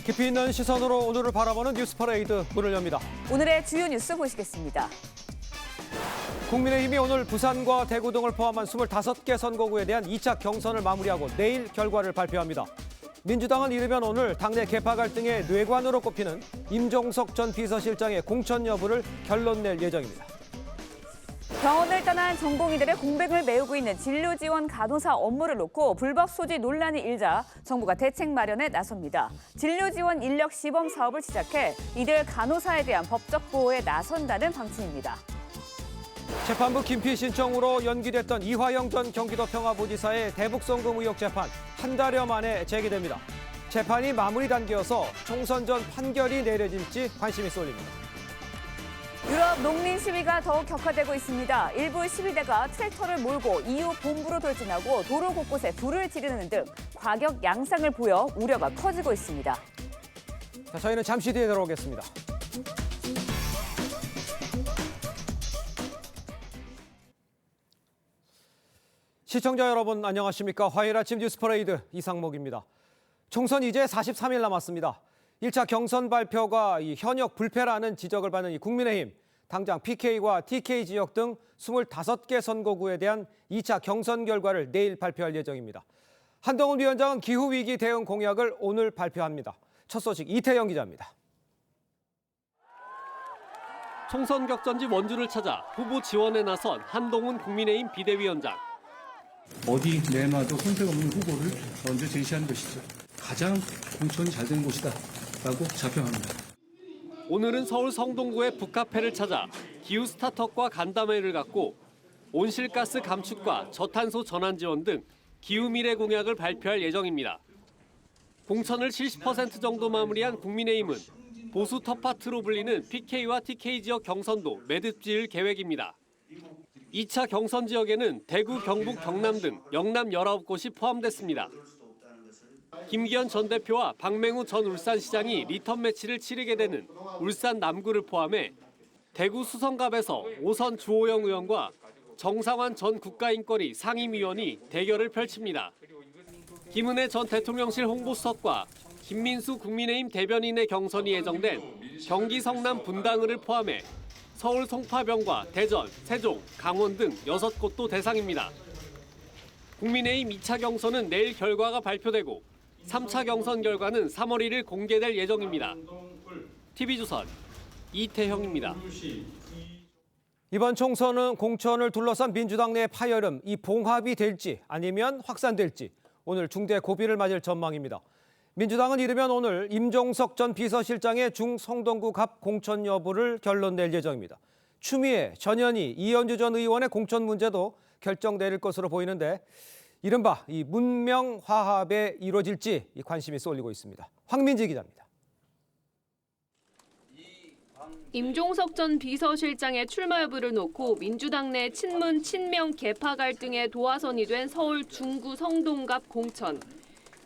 깊이 있는 시선으로 오늘을 바라보는 뉴스 퍼레이드 문을 엽니다. 오늘의 주요 뉴스 보시겠습니다. 국민의힘이 오늘 부산과 대구 등을 포함한 25개 선거구에 대한 2차 경선을 마무리하고 내일 결과를 발표합니다. 민주당은 이르면 오늘 당내 계파 갈등의 뇌관으로 꼽히는 임종석 전 비서실장의 공천 여부를 결론 낼 예정입니다. 병원을 떠난 전공의들의 공백을 메우고 있는 진료 지원 간호사 업무를 놓고 불법 소지 논란이 일자 정부가 대책 마련에 나섭니다. 진료 지원 인력 시범 사업을 시작해 이들 간호사에 대한 법적 보호에 나선다는 방침입니다. 재판부 김피 신청으로 연기됐던 이화영 전 경기도 평화부지사의 대북송금 의혹 재판 한 달여 만에 재개됩니다. 재판이 마무리 단계여서 총선 전 판결이 내려질지 관심이 쏠립니다. 유럽 농민 시위가 더욱 격화되고 있습니다. 일부 시위대가 트랙터를 몰고 EU 본부로 돌진하고 도로 곳곳에 불을 지르는 등 과격 양상을 보여 우려가 커지고 있습니다. 자, 저희는 잠시 뒤에 돌아오겠습니다. 시청자 여러분 안녕하십니까? 화요일 아침 뉴스 퍼레이드 이상목입니다. 총선 이제 43일 남았습니다. 1차 경선 발표가 현역 불패라는 지적을 받는 이 국민의힘, 당장 PK와 TK 지역 등 25개 선거구에 대한 2차 경선 결과를 내일 발표할 예정입니다. 한동훈 위원장은 기후위기 대응 공약을 오늘 발표합니다. 첫 소식 이태영 기자입니다. 총선 격전지 원주를 찾아 후보 지원에 나선 한동훈 국민의힘 비대위원장. 어디 내놔도 손색 없는 후보를 먼저 제시한 것이죠. 가장 공천이 잘 된 곳이다 라고 자평합니다. 오늘은 서울 성동구의 북카페를 찾아 기후 스타트업과 간담회를 갖고 온실가스 감축과 저탄소 전환 지원 등 기후 미래 공약을 발표할 예정입니다. 공천을 70% 정도 마무리한 국민의힘은 보수 텃밭으로 불리는 PK와 TK 지역 경선도 매듭 지을 계획입니다. 2차 경선 지역에는 대구, 경북, 경남 등 영남 19곳이 포함됐습니다. 김기현 전 대표와 박맹우 전 울산시장이 리턴 매치를 치르게 되는 울산 남구를 포함해 대구 수성갑에서 오선 주호영 의원과 정상환 전 국가인권위 상임위원이 대결을 펼칩니다. 김은혜 전 대통령실 홍보수석과 김민수 국민의힘 대변인의 경선이 예정된 경기 성남 분당을을 포함해 서울 송파병과 대전, 세종, 강원 등 6곳도 대상입니다. 국민의힘 2차 경선은 내일 결과가 발표되고 3차 경선 결과는 3월 1일 공개될 예정입니다. TV조선 이태형입니다. 이번 총선은 공천을 둘러싼 민주당 내 파열음, 이 봉합이 될지 아니면 확산될지 오늘 중대 고비를 맞을 전망입니다. 민주당은 이르면 오늘 임종석 전 비서실장의 중성동구 갑 공천 여부를 결론 낼 예정입니다. 추미애, 전현희, 이현주 전 의원의 공천 문제도 결정 내릴 것으로 보이는데 이른바 이 문명 화합에 이루어질지 관심이 쏠리고 있습니다. 황민지 기자입니다. 임종석 전 비서실장의 출마 여부를 놓고 민주당 내 친문, 친명, 계파 갈등의 도화선이 된 서울 중구 성동갑 공천.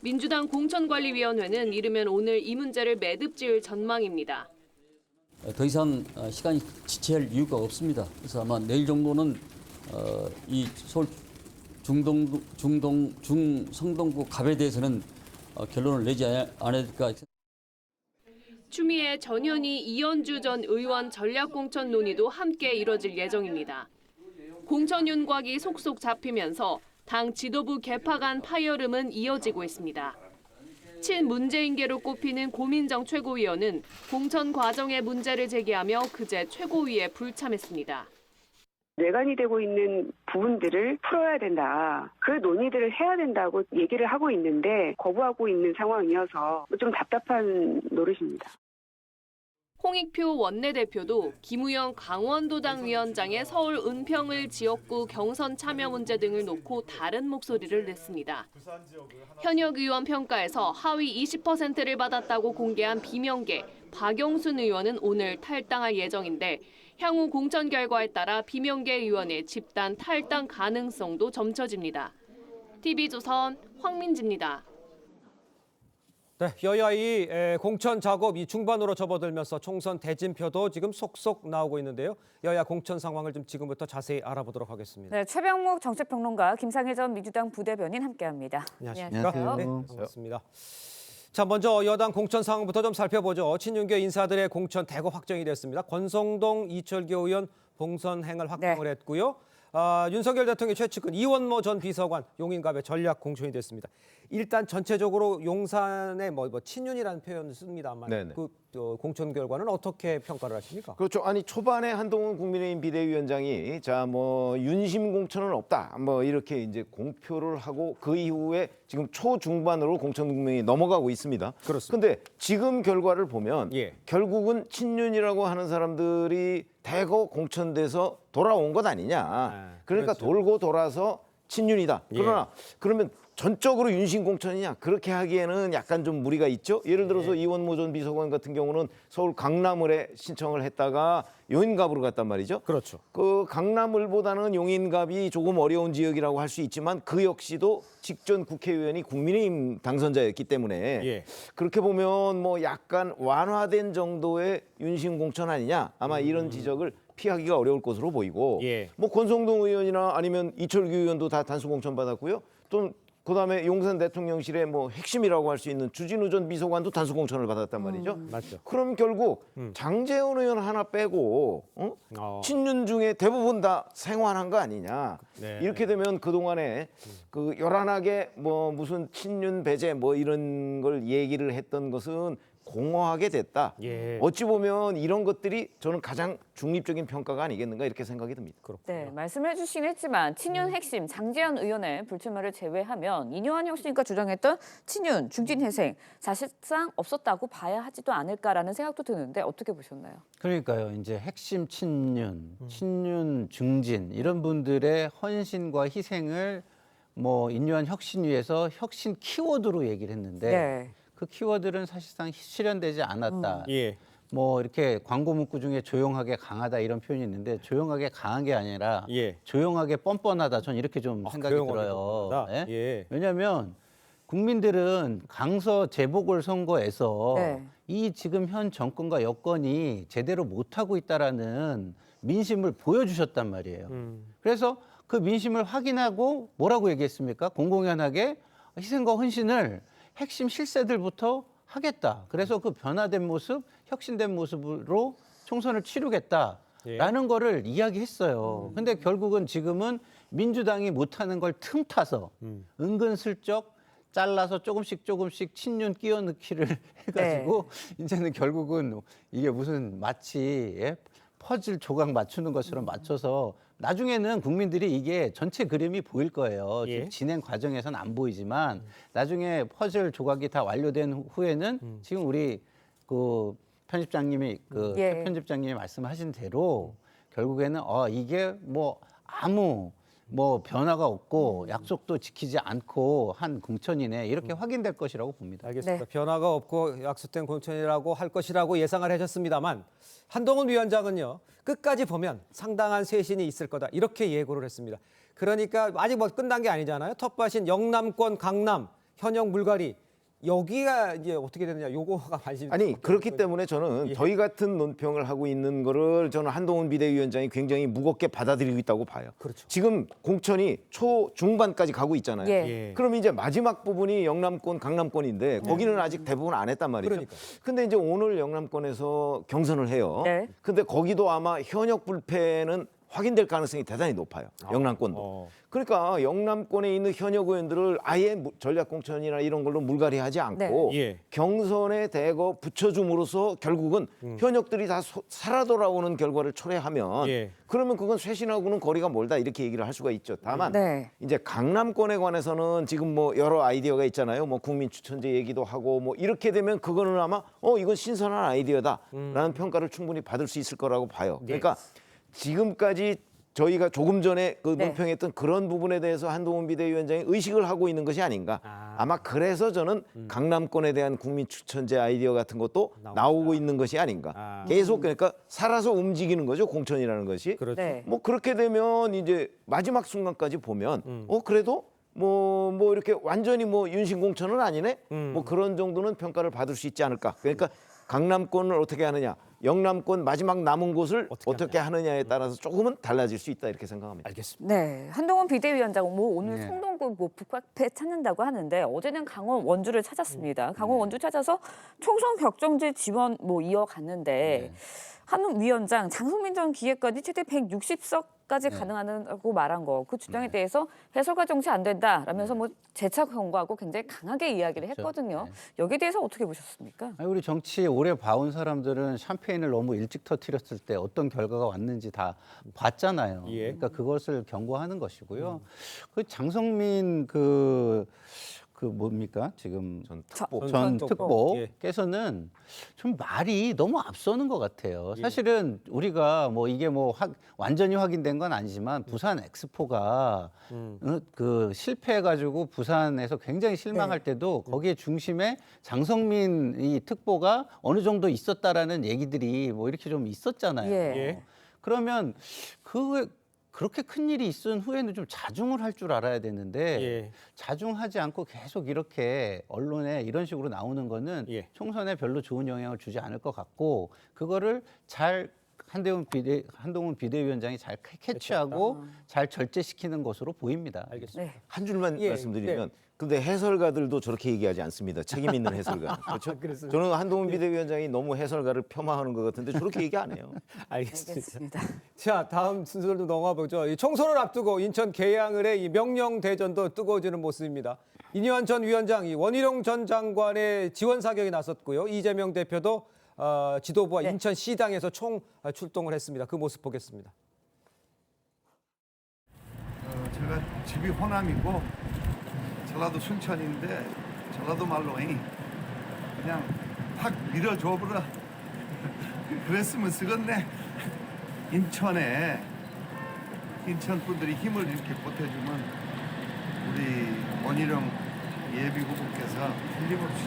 민주당 공천관리위원회는 이르면 오늘 이 문제를 매듭 지을 전망입니다. 더 이상 시간이 지체할 이유가 없습니다. 그래서 아마 내일 정도는 이 서울 중성동구 갑에 대해서는 결론을 내지 않을까. 추미애, 전현희, 이현주 전 의원 전략공천 논의도 함께 이뤄질 예정입니다. 공천 윤곽이 속속 잡히면서 당 지도부 계파 간 파열음은 이어지고 있습니다. 친문재인계로 꼽히는 고민정 최고위원은 공천 과정의 문제를 제기하며 그제 최고위에 불참했습니다. 뇌관이 되고 있는 부분들을 풀어야 된다. 그 논의들을 해야 된다고 얘기를 하고 있는데 거부하고 있는 상황이어서 좀 답답한 노릇입니다. 홍익표 원내대표도 김우영 강원도당 위원장의 서울 은평을 지역구 경선 참여 문제 등을 놓고 다른 목소리를 냈습니다. 현역 의원 평가에서 하위 20%를 받았다고 공개한 비명계 박영순 의원은 오늘 탈당할 예정인데 향후 공천 결과에 따라 비명계 의원의 집단 탈당 가능성도 점쳐집니다. TV조선 황민지입니다. 네, 여야의 공천 작업이 중반으로 접어들면서 총선 대진표도 지금 속속 나오고 있는데요. 여야 공천 상황을 좀 지금부터 자세히 알아보도록 하겠습니다. 네, 최병목 정책평론가, 김상혜 전 민주당 부대변인 함께합니다. 안녕하십니까? 안녕하세요. 네, 반갑습니다. 자, 먼저 여당 공천 상황부터 좀 살펴보죠. 친윤계 인사들의 공천 대거 확정이 됐습니다. 권성동, 이철규 의원 봉선행을 확정을 했고요. 윤석열 대통령의 최측근 이원모 전 비서관 용인갑에 전략 공천이 됐습니다. 일단 전체적으로 용산의 뭐 친윤이라는 표현을 씁니다만 네네. 그 공천 결과는 어떻게 평가를 하십니까? 그렇죠. 아니 초반에 한동훈 국민의힘 비대위원장이 자 뭐 윤심 공천은 없다 뭐 이렇게 이제 공표를 하고 그 이후에 지금 초중반으로 공천 국면이 넘어가고 있습니다. 그렇습니다. 근데 지금 결과를 보면 예. 결국은 친윤이라고 하는 사람들이 대거 공천돼서 돌아온 것 아니냐. 그러니까 그렇죠. 돌고 돌아서 친윤이다. 예. 그러나 그러면 전적으로 윤심 공천이냐 그렇게 하기에는 약간 좀 무리가 있죠. 예를 들어서 이원모 전 비서관 같은 경우는 서울 강남을에 신청을 했다가 용인갑으로 갔단 말이죠. 그렇죠. 그 강남을보다는 용인갑이 조금 어려운 지역이라고 할 수 있지만 그 역시도 직전 국회의원이 국민의힘 당선자였기 때문에 예. 그렇게 보면 뭐 약간 완화된 정도의 윤심 공천 아니냐 아마 이런 지적을 피하기가 어려울 것으로 보이고 예. 뭐 권성동 의원이나 아니면 이철규 의원도 다 단수 공천 받았고요. 또 그다음에 용산 대통령실의 뭐 핵심이라고 할 수 있는 주진우 전 비서관도 단수 공천을 받았단 말이죠. 맞죠. 그럼 결국 장제원 의원 하나 빼고 친윤 중에 대부분 다 생환한 거 아니냐. 네. 이렇게 되면 그동안에 그 요란하게 뭐 무슨 친윤 배제 뭐 이런 걸 얘기를 했던 것은 공허하게 됐다. 예. 어찌 보면 이런 것들이 저는 가장 중립적인 평가가 아니겠는가 이렇게 생각이 듭니다. 네, 말씀해 주시긴 했지만 친윤 핵심 장제원 의원의 불출마를 제외하면 이뇨한 혁신이가 주장했던 친윤 중진회생 사실상 없었다고 봐야 하지도 않을까라는 생각도 드는데 어떻게 보셨나요? 그러니까요. 이제 핵심 친윤, 친윤 중진 이런 분들의 헌신과 희생을 뭐 인류한 혁신 위해서 혁신 키워드로 얘기를 했는데 네. 그 키워드는 사실상 실현되지 않았다. 예. 뭐 이렇게 광고 문구 중에 조용하게 강하다 이런 표현이 있는데 조용하게 강한 게 아니라 예. 조용하게 뻔뻔하다. 전 이렇게 좀 생각이 조용하게 들어요. 뻔뻔하다? 예? 예. 왜냐하면 국민들은 강서 재보궐선거에서 네. 이 지금 현 정권과 여건이 제대로 못하고 있다라는 민심을 보여주셨단 말이에요. 그래서 그 민심을 확인하고 뭐라고 얘기했습니까? 공공연하게 희생과 헌신을 핵심 실세들부터 하겠다. 그래서 그 변화된 모습, 혁신된 모습으로 총선을 치르겠다라는 거를 이야기했어요. 근데 결국은 지금은 민주당이 못하는 걸 틈타서 은근슬쩍 잘라서 조금씩 친윤 끼워 넣기를 해가지고 이제는 결국은 이게 무슨 마치 퍼즐 조각 맞추는 것처럼 맞춰서 나중에는 국민들이 이게 전체 그림이 보일 거예요. 예. 진행 과정에서는 안 보이지만 나중에 퍼즐 조각이 다 완료된 후에는 지금 우리 그 편집장님이 예. 편집장님이 말씀하신 대로 결국에는 이게 뭐 아무 뭐 변화가 없고 약속도 지키지 않고 한 공천이네 이렇게 확인될 것이라고 봅니다. 알겠습니다. 네. 변화가 없고 약속된 공천이라고 할 것이라고 예상을 하셨습니다만 한동훈 위원장은요. 끝까지 보면 상당한 쇄신이 있을 거다. 이렇게 예고를 했습니다. 그러니까 아직 뭐 끝난 게 아니잖아요. 텃밭인 영남권 강남 현역 물갈이 여기가 이제 어떻게 되느냐 요거가 관심이 아니 그렇기 때문에 저는 예. 저희 같은 논평을 하고 있는 거를 저는 한동훈 비대위원장이 굉장히 무겁게 받아들이고 있다고 봐요. 그렇죠. 지금 공천이 초중반까지 가고 있잖아요. 예. 예. 그럼 이제 마지막 부분이 영남권, 강남권인데 거기는 아직 대부분 안 했단 말이죠. 그러니까요. 근데 이제 오늘 영남권에서 경선을 해요. 네. 근데 거기도 아마 현역 불패는 확인될 가능성이 대단히 높아요. 영남권도. 그러니까 영남권에 있는 현역 의원들을 아예 전략 공천이나 이런 걸로 물갈이하지 않고 네. 예. 경선에 대거 붙여줌으로써 결국은 현역들이 다 살아 돌아오는 결과를 초래하면 예. 그러면 그건 쇄신하고는 거리가 멀다 이렇게 얘기를 할 수가 있죠. 다만 네. 이제 강남권에 관해서는 지금 뭐 여러 아이디어가 있잖아요. 뭐 국민 추천제 얘기도 하고 뭐 이렇게 되면 그거는 아마 이건 신선한 아이디어다라는 평가를 충분히 받을 수 있을 거라고 봐요. 그러니까 지금까지 저희가 조금 전에 그 네. 논평했던 그런 부분에 대해서 한동훈 비대위원장이 의식을 하고 있는 것이 아닌가. 아마 그래서 저는 강남권에 대한 국민 추천제 아이디어 같은 것도 나오고 있는 것이 아닌가. 계속 그러니까 살아서 움직이는 거죠. 공천이라는 것이. 그렇죠. 네. 뭐 그렇게 되면 이제 마지막 순간까지 보면 그래도 뭐 이렇게 완전히 뭐 윤심 공천은 아니네. 뭐 그런 정도는 평가를 받을 수 있지 않을까. 그러니까 강남권을 어떻게 하느냐, 영남권 마지막 남은 곳을 어떻게 어떻게 하느냐에 따라서 조금은 달라질 수 있다 이렇게 생각합니다. 알겠습니다. 네, 한동훈 비대위원장 오늘 네. 성동구 북카페 찾는다고 하는데 어제는 강원 원주를 찾았습니다. 강원 원주 찾아서 총선 격정지 지원 이어갔는데 한 위원장 장성민 전 기획관이 최대 160석까지 가능하다고 말한 거, 그 주장에 대해서 해설과 정치 안 된다라면서 재차 경고하고 굉장히 강하게 이야기를 했거든요. 여기에 대해서 어떻게 보셨습니까? 아니, 우리 정치 오래 봐온 사람들은 샴페인을 너무 일찍 터뜨렸을 때 어떤 결과가 왔는지 다 봤잖아요. 예. 그러니까 그것을 경고하는 것이고요. 그 장성민 그 뭡니까 지금 전 특보. 전 예. 특보께서는 좀 말이 너무 앞서는 것 같아요. 사실은 우리가 이게 완전히 확인된 건 아니지만 부산 엑스포가 그 실패해가지고 부산에서 굉장히 실망할 때도 거기에 중심에 장성민 이 특보가 어느 정도 있었다라는 얘기들이 이렇게 좀 있었잖아요. 예. 그러면 그렇게 큰 일이 있은 후에는 좀 자중을 할 줄 알아야 되는데 예. 자중하지 않고 계속 이렇게 언론에 이런 식으로 나오는 거는 예. 총선에 별로 좋은 영향을 주지 않을 것 같고, 그거를 잘 한동훈 비대위원장이 잘 캐치하고 잘 절제시키는 것으로 보입니다. 알겠습니다. 네. 한 줄만 예, 말씀드리면, 근데 해설가들도 저렇게 얘기하지 않습니다. 책임 있는 해설가. 그렇죠? 그렇습니다. 저는 한동훈 비대위원장이 너무 해설가를 폄하하는 것 같은데 저렇게 얘기 안 해요. 알겠습니다. 알겠습니다. 자, 다음 순서로 넘어가 보죠. 이 총선을 앞두고 인천 계양을의 이 명령 대전도 뜨거워지는 모습입니다. 이뇨한 전 위원장이 원희룡 전 장관의 지원 사격에 나섰고요. 이재명 대표도 지도부와 인천 시당에서 총 출동을 했습니다. 그 모습 보겠습니다. 제가 집이 호남이고 전라도 순천인데 전라도 말로 그냥 확 밀어줘버려. 그랬으면 쓰겠네. 인천 분들이 힘을 이렇게 보태주면 우리 원희룡 예비 후보께서 틀림없이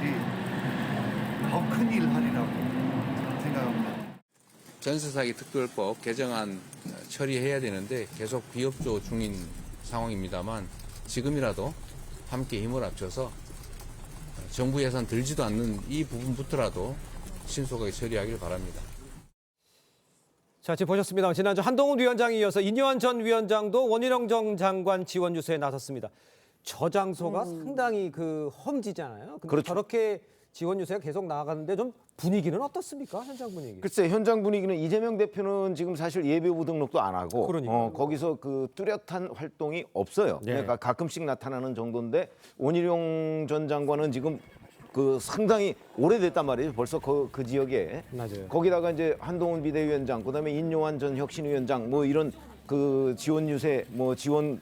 더 큰 일 하리라고 생각합니다. 전세사기 특별법 개정안 처리해야 되는데 계속 비협조 중인 상황입니다만 지금이라도 함께 힘을 합쳐서 정부 예산 들지도 않는 이 부분부터라도 신속하게 처리하길 바랍니다. 자, 지금 보셨습니다. 지난주 한동훈 위원장에 이어서 이뇨한 전 위원장도 원희룡 전 장관 지원 유세에 나섰습니다. 저 장소가 상당히 험지잖아요. 근데 그렇죠. 저렇게 지원 유세가 계속 나아가는데 좀 분위기는 어떻습니까? 현장 분위기. 글쎄, 현장 분위기는 이재명 대표는 지금 사실 예비후보 등록도 안 하고 거기서 뚜렷한 활동이 없어요. 네. 그러니까 가끔씩 나타나는 정도인데, 원희룡 전 장관은 지금 상당히 오래됐단 말이에요. 벌써 그 지역에. 맞아요. 거기다가 이제 한동훈 비대위원장, 그다음에 인뇨한 전 혁신위원장 이런 지원 유세, 지원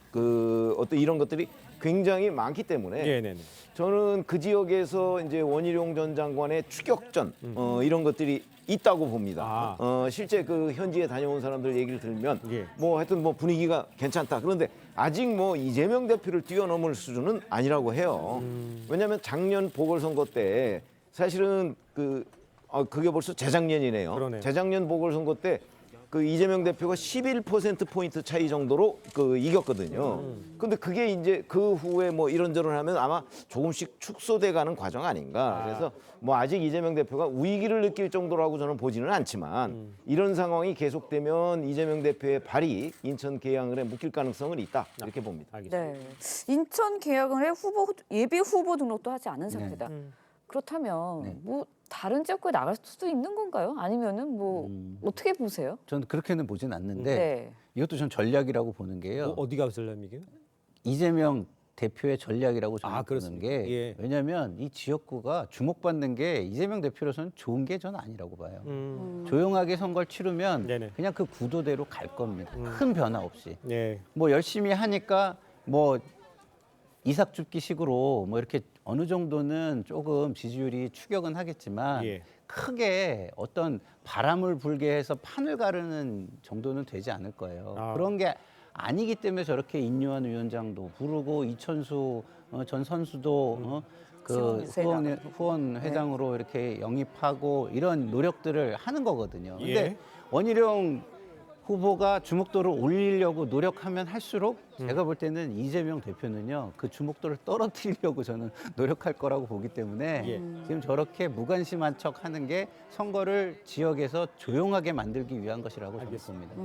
어떤 이런 것들이 굉장히 많기 때문에 네네네. 저는 그 지역에서 이제 원희룡 전 장관의 추격전 이런 것들이 있다고 봅니다. 실제 현지에 다녀온 사람들 얘기를 들으면 하여튼 분위기가 괜찮다. 그런데 아직 이재명 대표를 뛰어넘을 수준은 아니라고 해요. 왜냐하면 작년 보궐선거 때 사실은 그게 벌써 재작년이네요. 그러네요. 재작년 보궐선거 때 이재명 대표가 11%포인트 차이 정도로 이겼거든요. 근데 그게 이제 그 후에 이런저런 하면 아마 조금씩 축소돼 가는 과정 아닌가. 그래서 아직 이재명 대표가 위기를 느낄 정도라고 저는 보지는 않지만 이런 상황이 계속되면 이재명 대표의 발이 인천 계양을에 묶일 가능성은 있다. 이렇게 봅니다. 네. 인천 계양을의 예비 후보 등록도 하지 않은 상태다. 그렇다면 다른 지역구에 나갈 수도 있는 건가요? 아니면은 어떻게 보세요? 저는 그렇게는 보진 않는데 네. 이것도 전 전략이라고 보는 게요. 어디가 전략이게요? 이재명 대표의 전략이라고 저는 보는 그렇습니까? 게 예. 왜냐하면 이 지역구가 주목받는 게 이재명 대표로서는 좋은 게 저는 아니라고 봐요. 조용하게 선거를 치르면 네네. 그냥 그 구도대로 갈 겁니다. 큰 변화 없이. 네. 열심히 하니까 이삭줍기식으로 이렇게 어느 정도는 조금 지지율이 추격은 하겠지만 크게 어떤 바람을 불게 해서 판을 가르는 정도는 되지 않을 거예요. 그런 게 아니기 때문에 저렇게 인뇨한 위원장도 부르고 이천수 전 선수도 후원 회장으로 이렇게 영입하고 이런 노력들을 하는 거거든요. 근데 원희룡 후보가 주목도를 올리려고 노력하면 할수록 제가 볼 때는 이재명 대표는요, 그 주목도를 떨어뜨리려고 저는 노력할 거라고 보기 때문에 지금 저렇게 무관심한 척 하는 게 선거를 지역에서 조용하게 만들기 위한 것이라고 저는 봅니다.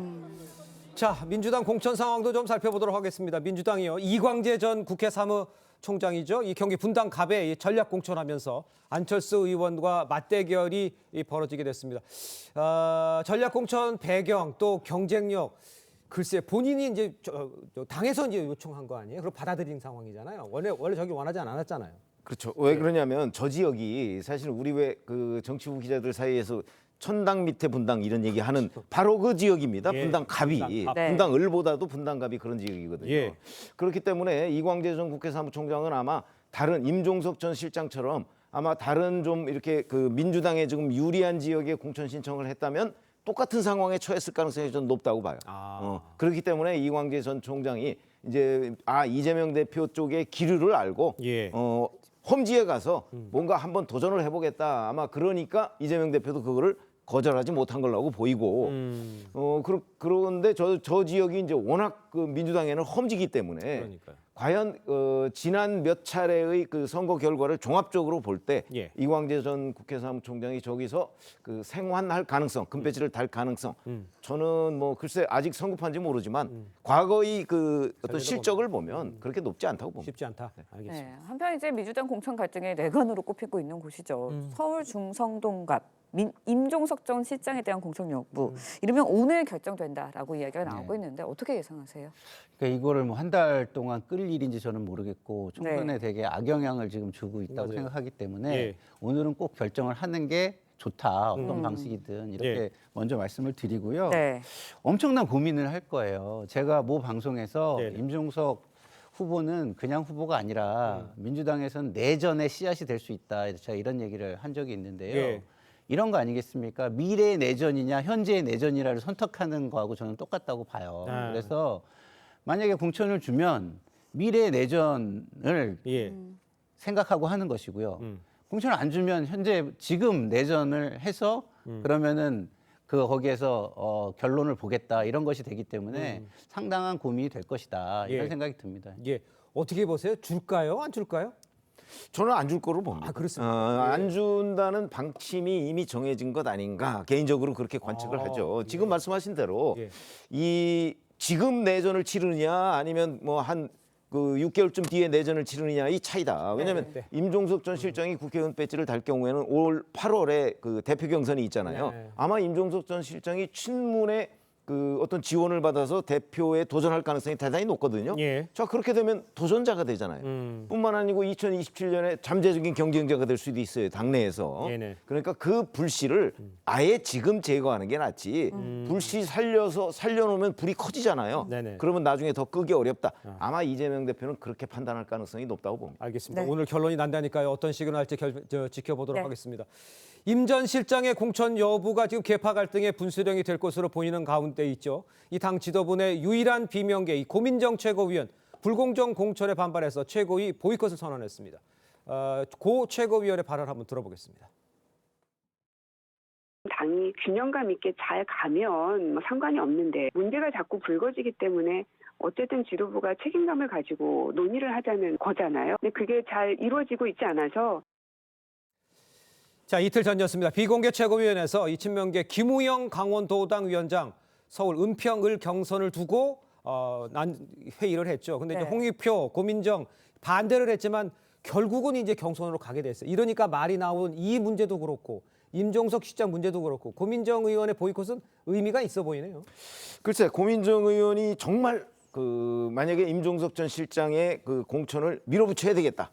자, 민주당 공천 상황도 좀 살펴보도록 하겠습니다. 민주당이요. 이광재 전 국회 사무총장이죠. 이 경기 분당 갑에 이 전략 공천하면서 안철수 의원과 맞대결이 벌어지게 됐습니다. 전략 공천 배경 또 경쟁력 글쎄 본인이 이제 당에서 이제 요청한 거 아니에요? 그리고 받아들인 상황이잖아요. 원래 저기 원하지 않았잖아요. 그렇죠. 왜 그러냐면 저 지역이 사실 우리 왜 그 정치부 기자들 사이에서 천당 밑에 분당 이런 얘기하는 바로 그 지역입니다. 예, 분당 갑이 분당갑. 네. 분당 을보다도 분당 갑이 그런 지역이거든요. 예. 그렇기 때문에 이광재 전 국회 사무총장은 아마 다른 임종석 전 실장처럼 아마 다른 좀 이렇게 그 민주당에 지금 유리한 지역에 공천 신청을 했다면 똑같은 상황에 처했을 가능성이 좀 높다고 봐요. 그렇기 때문에 이광재 전 총장이 이제 이재명 대표 쪽의 기류를 알고 예. 험지에 가서 뭔가 한번 도전을 해보겠다. 아마 그러니까 이재명 대표도 그거를 거절하지 못한 걸로 보이고 그런데 저 지역이 이제 워낙 그 민주당에는 험지기 때문에 그러니까요. 과연 지난 몇 차례의 그 선거 결과를 종합적으로 볼 때 예. 이광재 전 국회 사무총장이 저기서 그 생환할 가능성, 금배지를 달 가능성 저는 뭐 글쎄 아직 성급한지 모르지만 과거의 그 어떤 실적을 보면 그렇게 높지 않다고 봅니다. 쉽지 않다. 알겠습니다. 네, 한편 이제 민주당 공천 갈등의 내관으로 꼽히고 있는 곳이죠. 서울 중성동갑 임종석 전 실장에 대한 공천 여부 이러면 오늘 결정된다라고 이야기가 나오고 있는데 어떻게 예상하세요? 그러니까 이거를 뭐 한 달 동안 끌 일인지 저는 모르겠고 총선에 되게 악영향을 지금 주고 있다고 맞아요. 생각하기 때문에 예. 오늘은 꼭 결정을 하는 게 좋다. 어떤 방식이든 이렇게 예. 먼저 말씀을 드리고요. 네. 엄청난 고민을 할 거예요. 제가 모 방송에서 네네. 임종석 후보는 그냥 후보가 아니라 민주당에서는 내전의 씨앗이 될 수 있다. 제가 이런 얘기를 한 적이 있는데요. 예. 이런 거 아니겠습니까? 미래의 내전이냐 현재의 내전이라를 선택하는 거하고 저는 똑같다고 봐요. 그래서 만약에 공천을 주면 미래의 내전을 예. 생각하고 하는 것이고요. 공천을 안 주면 현재 지금 내전을 해서 그러면은 거기에서 결론을 보겠다 이런 것이 되기 때문에 상당한 고민이 될 것이다 이런 예. 생각이 듭니다. 예. 어떻게 보세요? 줄까요? 안 줄까요? 저는 안 줄 거로 봅니다. 그렇습니까? 안 준다는 방침이 이미 정해진 것 아닌가 개인적으로 그렇게 관측을 하죠. 지금 말씀하신 대로 예. 이 지금 내전을 치르느냐 아니면 뭐 한 그 6개월쯤 뒤에 내전을 치르느냐 이 차이다. 왜냐하면 네. 임종석 전 실장이 국회의원 배지를 달 경우에는 올 8월에 그 대표 경선이 있잖아요. 네. 아마 임종석 전 실장이 친문의 그 어떤 지원을 받아서 대표에 도전할 가능성이 대단히 높거든요. 예. 자 그렇게 되면 도전자가 되잖아요. 뿐만 아니고 2027년에 잠재적인 경쟁자가 될 수도 있어요. 당내에서. 네네. 그러니까 그 불씨를 아예 지금 제거하는 게 낫지. 불씨 살려놓으면 불이 커지잖아요. 네네. 그러면 나중에 더 끄기 어렵다. 아마 이재명 대표는 그렇게 판단할 가능성이 높다고 봅니다. 알겠습니다. 네. 오늘 결론이 난다니까요. 어떤 시그널 할지 지켜보도록 네. 하겠습니다. 임 전 실장의 공천 여부가 지금 계파 갈등의 분수령이 될 것으로 보이는 가운데 있죠. 이 당 지도부의 유일한 비명계 이 고민정 최고위원 불공정 공천에 반발해서 최고위 보이콧을 선언했습니다. 고 최고위원의 발언 한번 들어보겠습니다. 당이 균형감 있게 잘 가면 뭐 상관이 없는데 문제가 자꾸 불거지기 때문에 어쨌든 지도부가 책임감을 가지고 논의를 하자는 거잖아요. 근데 그게 잘 이루어지고 있지 않아서 자, 이틀 전이었습니다. 비공개 최고위원회에서 이 친명계 김우영 강원도당 위원장 서울 은평을 경선을 두고 회의를 했죠. 근데 이제 네. 홍익표, 고민정 반대를 했지만 결국은 이제 경선으로 가게 됐어요. 이러니까 말이 나온 이 문제도 그렇고 임종석 실장 문제도 그렇고 고민정 의원의 보이콧은 의미가 있어 보이네요. 글쎄 고민정 의원이 정말 그 만약에 임종석 전 실장의 그 공천을 밀어붙여야 되겠다.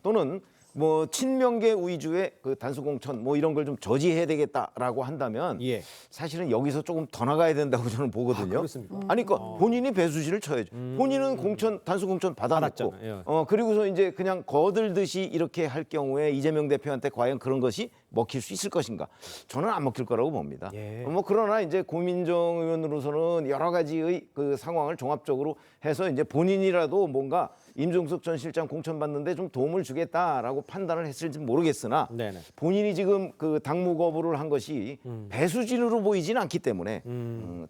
또는 뭐 친명계 위주의 그 단수 공천 뭐 이런 걸 좀 저지해야 되겠다라고 한다면 예. 사실은 여기서 조금 더 나가야 된다고 저는 보거든요. 그렇습니까? 아니 그러니까 본인이 배수지를 쳐야죠. 본인은 공천 단수 공천 받아놨고 받았잖아요. 그리고서 이제 그냥 거들듯이 이렇게 할 경우에 이재명 대표한테 과연 그런 것이 먹힐 수 있을 것인가? 저는 안 먹힐 거라고 봅니다. 예. 뭐 그러나 이제 고민정 의원으로서는 여러 가지의 그 상황을 종합적으로 해서 이제 본인이라도 뭔가 임종석 전 실장 공천 받는데 좀 도움을 주겠다라고 판단을 했을지 모르겠으나 네네. 본인이 지금 그 당무 거부를 한 것이 배수진으로 보이지는 않기 때문에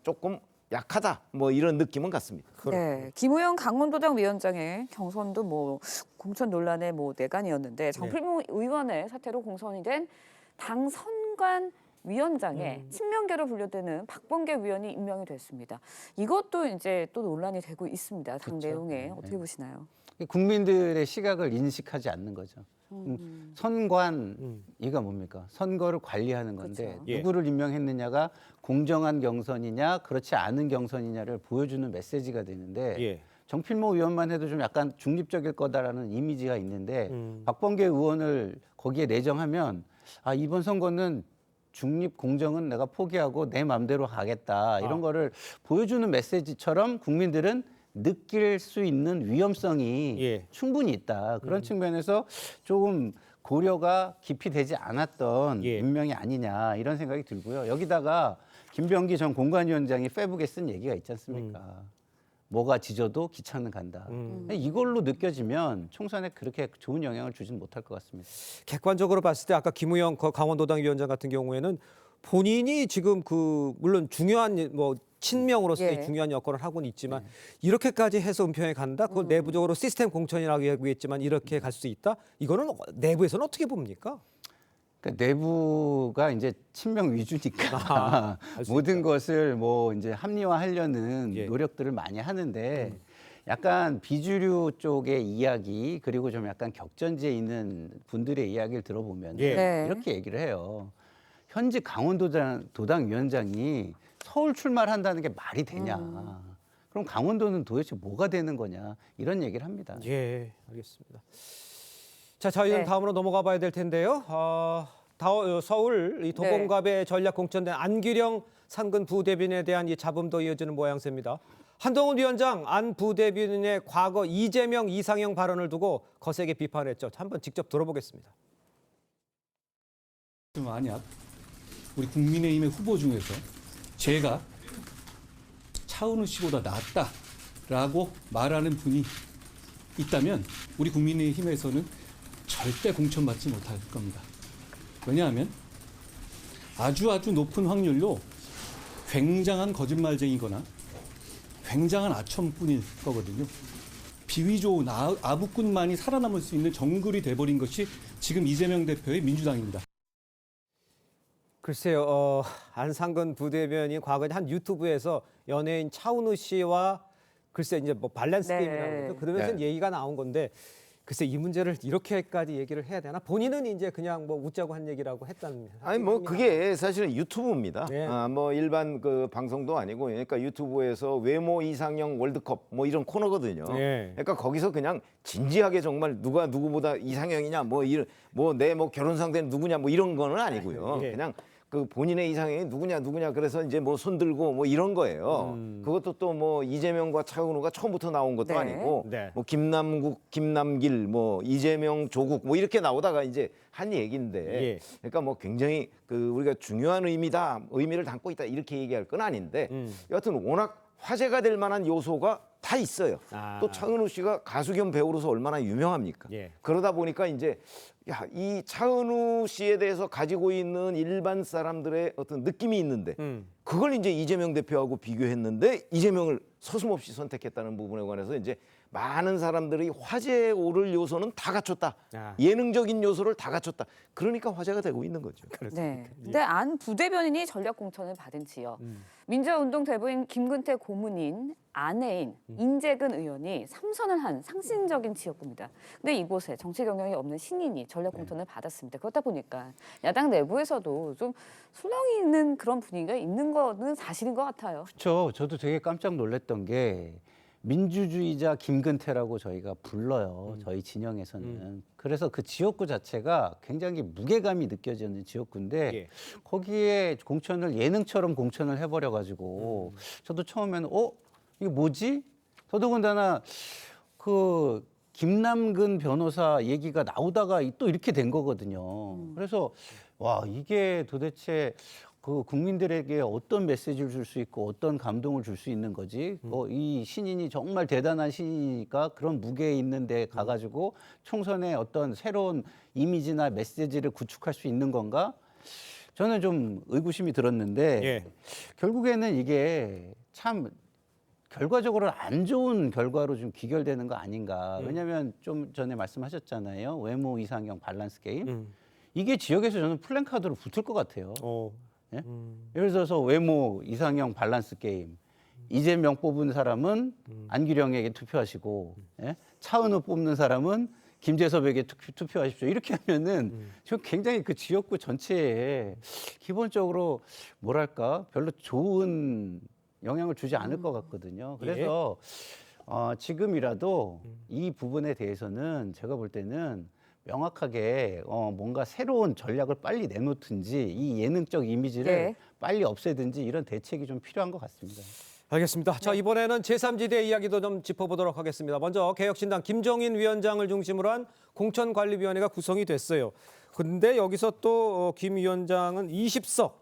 조금 약하다 뭐 이런 느낌은 같습니다. 네, 김우영 강원도당 위원장의 경선도 뭐 공천 논란의 뭐 내관이었는데 정필모 의원의 사태로 공선이 된 당 선관 위원장에 친명계로 분류되는 박범계 위원이 임명이 됐습니다. 이것도 이제 또 논란이 되고 있습니다. 당 내용에 어떻게 보시나요? 국민들의 시각을 인식하지 않는 거죠. 선관 이가 뭡니까? 선거를 관리하는 건데 그렇죠. 예. 누구를 임명했느냐가 공정한 경선이냐 그렇지 않은 경선이냐를 보여주는 메시지가 되는데 예. 정필모 의원만 해도 좀 약간 중립적일 거다라는 이미지가 있는데 박범계 의원을 거기에 내정하면 아 이번 선거는 중립 공정은 내가 포기하고 내 맘대로 가겠다 이런 거를 보여주는 메시지처럼 국민들은 느낄 수 있는 위험성이 예. 충분히 있다. 그런 측면에서 조금 고려가 깊이 되지 않았던 예. 임명이 아니냐 이런 생각이 들고요. 여기다가 김병기 전 공관위원장이 페북에 쓴 얘기가 있지 않습니까? 뭐가 지져도 기차는 간다. 이걸로 느껴지면 총선에 그렇게 좋은 영향을 주지는 못할 것 같습니다. 객관적으로 봤을 때 아까 김우영 강원도당 위원장 같은 경우에는 본인이 지금 그 물론 중요한 뭐 친명으로서의 예. 중요한 여건을 하고는 있지만 이렇게까지 해서 은평에 간다? 그걸 내부적으로 시스템 공천이라고 얘기했지만 이렇게 갈 수 있다? 이거는 내부에서는 어떻게 봅니까? 그러니까 내부가 이제 친명 위주니까 모든 것을 뭐 이제 합리화하려는 예. 노력들을 많이 하는데 약간 비주류 쪽의 이야기 그리고 좀 약간 격전지에 있는 분들의 이야기를 들어보면 예. 네. 이렇게 얘기를 해요. 현직 강원도당 위원장이 서울 출마를 한다는 게 말이 되냐. 그럼 강원도는 도대체 뭐가 되는 거냐 이런 얘기를 합니다. 예, 알겠습니다. 자, 저희는 네. 다음으로 넘어가 봐야 될 텐데요. 서울 이 도봉갑에 전략 공천된 안규령 상근 부대변인에 대한 이 잡음도 이어지는 모양새입니다. 한동훈 위원장 안 부대변인의 과거 이재명 이상형 발언을 두고 거세게 비판했죠. 한번 직접 들어보겠습니다. 만약 우리 국민의힘의 후보 중에서 제가 차은우 씨보다 낫다라고 말하는 분이 있다면 우리 국민의힘에서는 절대 공천받지 못할 겁니다. 왜냐하면 아주 높은 확률로 굉장한 거짓말쟁이거나 굉장한 아첨꾼일 거거든요. 비위 좋은 아부꾼만이 살아남을 수 있는 정글이 돼버린 것이 지금 이재명 대표의 민주당입니다. 글쎄요, 안상근 부대변인이 과거에 한 유튜브에서 연예인 차은우 씨와 글쎄 이제 뭐 밸런스 네. 게임이라고 그러죠. 그러면서 얘기가 나온 건데 글쎄 이 문제를 이렇게까지 얘기를 해야 되나? 본인은 이제 그냥 뭐 웃자고 한 얘기라고 했다는. 아니 뭐 그게 사실은 유튜브입니다. 네. 뭐 일반 그 방송도 아니고 그러니까 유튜브에서 외모 이상형 월드컵 뭐 이런 코너거든요. 네. 그러니까 거기서 그냥 진지하게 정말 누가 누구보다 이상형이냐 뭐 이런 뭐 내 뭐 결혼 상대는 누구냐 뭐 이런 거는 아니고요. 예. 그냥 그 본인의 이상형이 누구냐 그래서 이제 뭐 손들고 뭐 이런 거예요. 그것도 또 뭐 이재명과 차은우가 처음부터 나온 것도 네. 아니고 네. 뭐 김남국, 김남길, 뭐 이재명, 조국 뭐 이렇게 나오다가 이제 한 얘기인데, 예. 그러니까 뭐 굉장히 그 우리가 중요한 의미를 담고 있다 이렇게 얘기할 건 아닌데, 여하튼 워낙 화제가 될 만한 요소가 다 있어요. 또 차은우 씨가 가수 겸 배우로서 얼마나 유명합니까? 예. 그러다 보니까 이제 이 차은우 씨에 대해서 가지고 있는 일반 사람들의 어떤 느낌이 있는데 그걸 이제 이재명 대표하고 비교했는데 이재명을 서슴없이 선택했다는 부분에 관해서 이제 많은 사람들이 화제에 오를 요소는 다 갖췄다. 예능적인 요소를 다 갖췄다. 그러니까 화제가 되고 있는 거죠. 네. 근데 안 부대변인이 전략 공천을 받은 지역. 민주화운동 대부인 김근태 고문인 아내인 인재근 의원이 3선을 한 상징적인 지역구입니다. 근데 이곳에 정치 경력이 없는 신인이 전략 공천을 받았습니다. 그렇다 보니까 야당 내부에서도 좀 술렁이 있는 그런 분위기가 있는 거는 사실인 것 같아요. 그렇죠. 저도 되게 깜짝 놀랐던 게 민주주의자 김근태라고 저희가 불러요. 저희 진영에서는. 그래서 그 지역구 자체가 굉장히 무게감이 느껴지는 지역구인데 예. 거기에 공천을 예능처럼 공천을 해버려가지고 저도 처음에는 이게 뭐지? 더더군다나 그 김남근 변호사 얘기가 나오다가 또 이렇게 된 거거든요. 그래서 와 이게 도대체 그 국민들에게 어떤 메시지를 줄 수 있고 어떤 감동을 줄 수 있는 거지? 이 신인이 정말 대단한 신이니까 그런 무게 있는 데 가가지고 총선에 어떤 새로운 이미지나 메시지를 구축할 수 있는 건가? 저는 좀 의구심이 들었는데 예. 결국에는 이게 참 결과적으로 안 좋은 결과로 좀 귀결되는 거 아닌가. 왜냐하면 좀 전에 말씀하셨잖아요. 외모 이상형 밸런스 게임. 이게 지역에서 저는 플랜카드로 붙을 것 같아요. 예? 예를 들어서 외모 이상형 밸런스 게임. 이재명 뽑은 사람은 안규령에게 투표하시고, 예? 차은우 뽑는 사람은 김재섭에게 투표하십시오. 이렇게 하면은 저 굉장히 그 지역구 전체에 기본적으로 뭐랄까 별로 좋은 영향을 주지 않을 것 같거든요. 그래서 지금이라도 이 부분에 대해서는 제가 볼 때는 명확하게 뭔가 새로운 전략을 빨리 내놓든지 이 예능적 이미지를 네. 빨리 없애든지 이런 대책이 좀 필요한 것 같습니다. 알겠습니다. 자, 이번에는 제3지대 이야기도 좀 짚어보도록 하겠습니다. 먼저 개혁신당 김종인 위원장을 중심으로 한 공천관리위원회가 구성이 됐어요. 근데 여기서 또 김 위원장은 20석,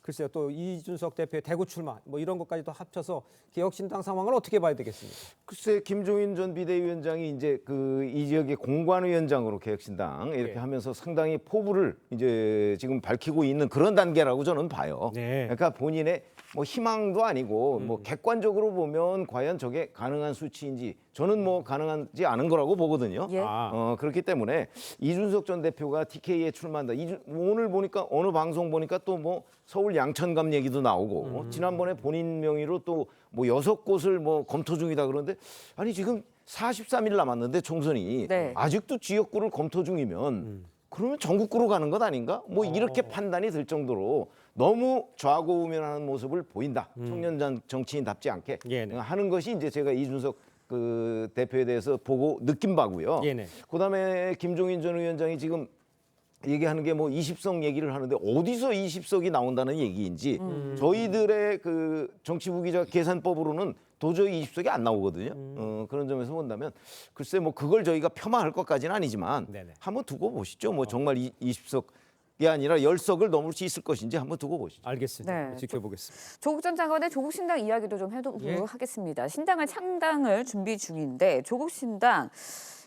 글쎄요, 또 이준석 대표의 대구 출마, 뭐 이런 것까지 또 합쳐서 개혁신당 상황을 어떻게 봐야 되겠습니까? 글쎄 김종인 전 비대위원장이 이제 이 지역의 공관위원장으로 개혁신당 이렇게 하면서 상당히 포부를 이제 지금 밝히고 있는 그런 단계라고 저는 봐요. 네. 그러니까 본인의 뭐 희망도 아니고 뭐 객관적으로 보면 과연 저게 가능한 수치인지 저는 뭐 가능하지 않은 거라고 보거든요. 예. 그렇기 때문에 이준석 전 대표가 TK에 출마한다. 오늘 보니까 어느 방송 보니까 또 뭐 서울 양천감 얘기도 나오고 지난번에 본인 명의로 또 뭐 6곳을 뭐 검토 중이다 그러는데 아니 지금 43일 남았는데 총선이 네. 아직도 지역구를 검토 중이면 그러면 전국구로 가는 것 아닌가? 뭐 이렇게 판단이 들 정도로 너무 좌고우면하는 모습을 보인다. 청년 정치인답지 않게 예네. 하는 것이 이제 제가 이준석 그 대표에 대해서 보고 느낀 바고요. 예네. 그다음에 김종인 전 위원장이 지금 얘기하는 게 뭐 20석 얘기를 하는데 어디서 20석이 나온다는 얘기인지 저희들의 그 정치부 기자 계산법으로는 도저히 20석이 안 나오거든요. 그런 점에서 본다면 글쎄 뭐 그걸 저희가 폄하할 것까지는 아니지만 네네. 한번 두고 보시죠. 뭐 정말 20석이 아니라 10석을 넘을 수 있을 것인지 한번 두고 보시죠. 알겠습니다. 네. 지켜보겠습니다. 조국 전 장관의 조국 신당 이야기도 좀 해보도록 예. 하겠습니다. 신당을 창당을 준비 중인데 조국 신당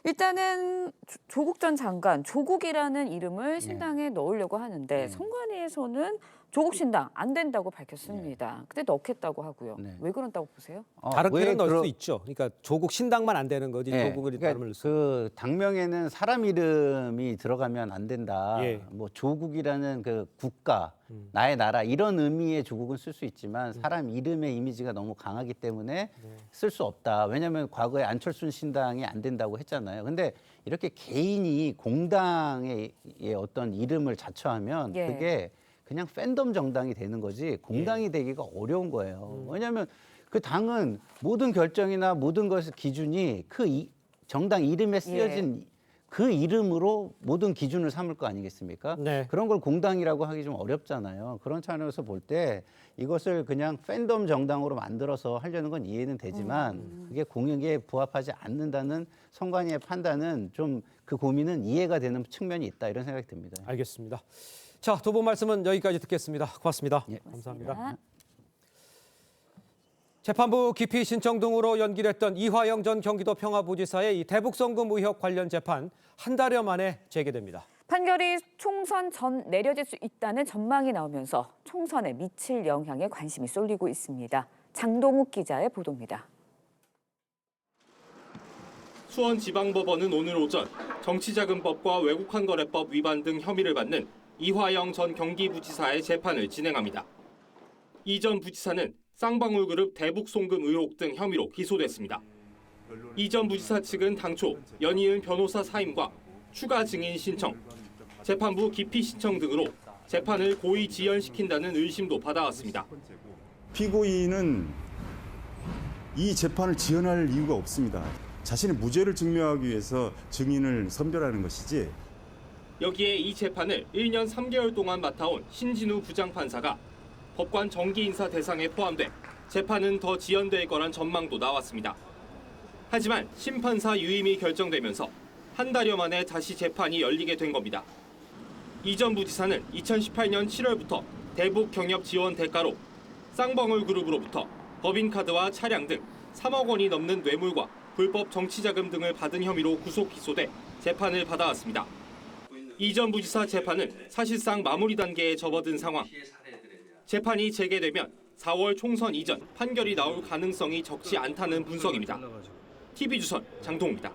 일단은 조국 전 장관 조국이라는 이름을 신당에 넣으려고 하는데 선관위에서는 조국 신당 안 된다고 밝혔습니다. 근데 넣겠다고 하고요. 네. 왜 그런다고 보세요? 다르게는 넣을 수 있죠. 그러니까 조국 신당만 안 되는 거지 조국을 그러니까 이름을 넣을 수. 그 당명에는 사람 이름이 들어가면 안 된다. 예. 뭐 조국이라는 그 국가, 나의 나라 이런 의미의 조국은 쓸 수 있지만 사람 이름의 이미지가 너무 강하기 때문에 쓸 수 없다. 왜냐하면 과거에 안철수 신당이 안 된다고 했잖아요. 근데 이렇게 개인이 공당의 어떤 이름을 자처하면 예. 그게 그냥 팬덤 정당이 되는 거지 공당이 되기가 어려운 거예요. 왜냐하면 그 당은 모든 결정이나 모든 것의 기준이 정당 이름에 쓰여진 그 이름으로 모든 기준을 삼을 거 아니겠습니까? 네. 그런 걸 공당이라고 하기 좀 어렵잖아요. 그런 차원에서 볼 때 이것을 그냥 팬덤 정당으로 만들어서 하려는 건 이해는 되지만 그게 공익에 부합하지 않는다는 선관위의 판단은 좀 그 고민은 이해가 되는 측면이 있다 이런 생각이 듭니다. 알겠습니다. 자, 두 분 말씀은 여기까지 듣겠습니다. 고맙습니다. 예. 감사합니다. 재판부 기피 신청 등으로 연기됐던 이화영 전 경기도 평화부지사의 이 대북송금 의혹 관련 재판 한 달여 만에 재개됩니다. 판결이 총선 전 내려질 수 있다는 전망이 나오면서 총선에 미칠 영향에 관심이 쏠리고 있습니다. 장동욱 기자의 보도입니다. 수원지방법원은 오늘 오전 정치자금법과 외국환거래법 위반 등 혐의를 받는 이화영 전 경기부지사의 재판을 진행합니다. 이 전 부지사는 쌍방울그룹 대북송금 의혹 등 혐의로 기소됐습니다. 이 전 부지사 측은 당초 연이은 변호사 사임과 추가 증인 신청, 재판부 기피 신청 등으로 재판을 고의 지연시킨다는 의심도 받아왔습니다. 피고인은 이 재판을 지연할 이유가 없습니다. 자신의 무죄를 증명하기 위해서 증인을 선별하는 것이지. 여기에 이 재판을 1년 3개월 동안 맡아온 신진우 부장판사가 법관 정기 인사 대상에 포함돼 재판은 더 지연될 거란 전망도 나왔습니다. 하지만 심판사 유임이 결정되면서 한 달여 만에 다시 재판이 열리게 된 겁니다. 이 전 부지사는 2018년 7월부터 대북 경협 지원 대가로 쌍방울 그룹으로부터 법인카드와 차량 등 3억 원이 넘는 뇌물과 불법 정치자금 등을 받은 혐의로 구속 기소돼 재판을 받아왔습니다. 이 전 부지사 재판은 사실상 마무리 단계에 접어든 상황. 재판이 재개되면 4월 총선 이전 판결이 나올 가능성이 적지 않다는 분석입니다. TV조선 장동우입니다.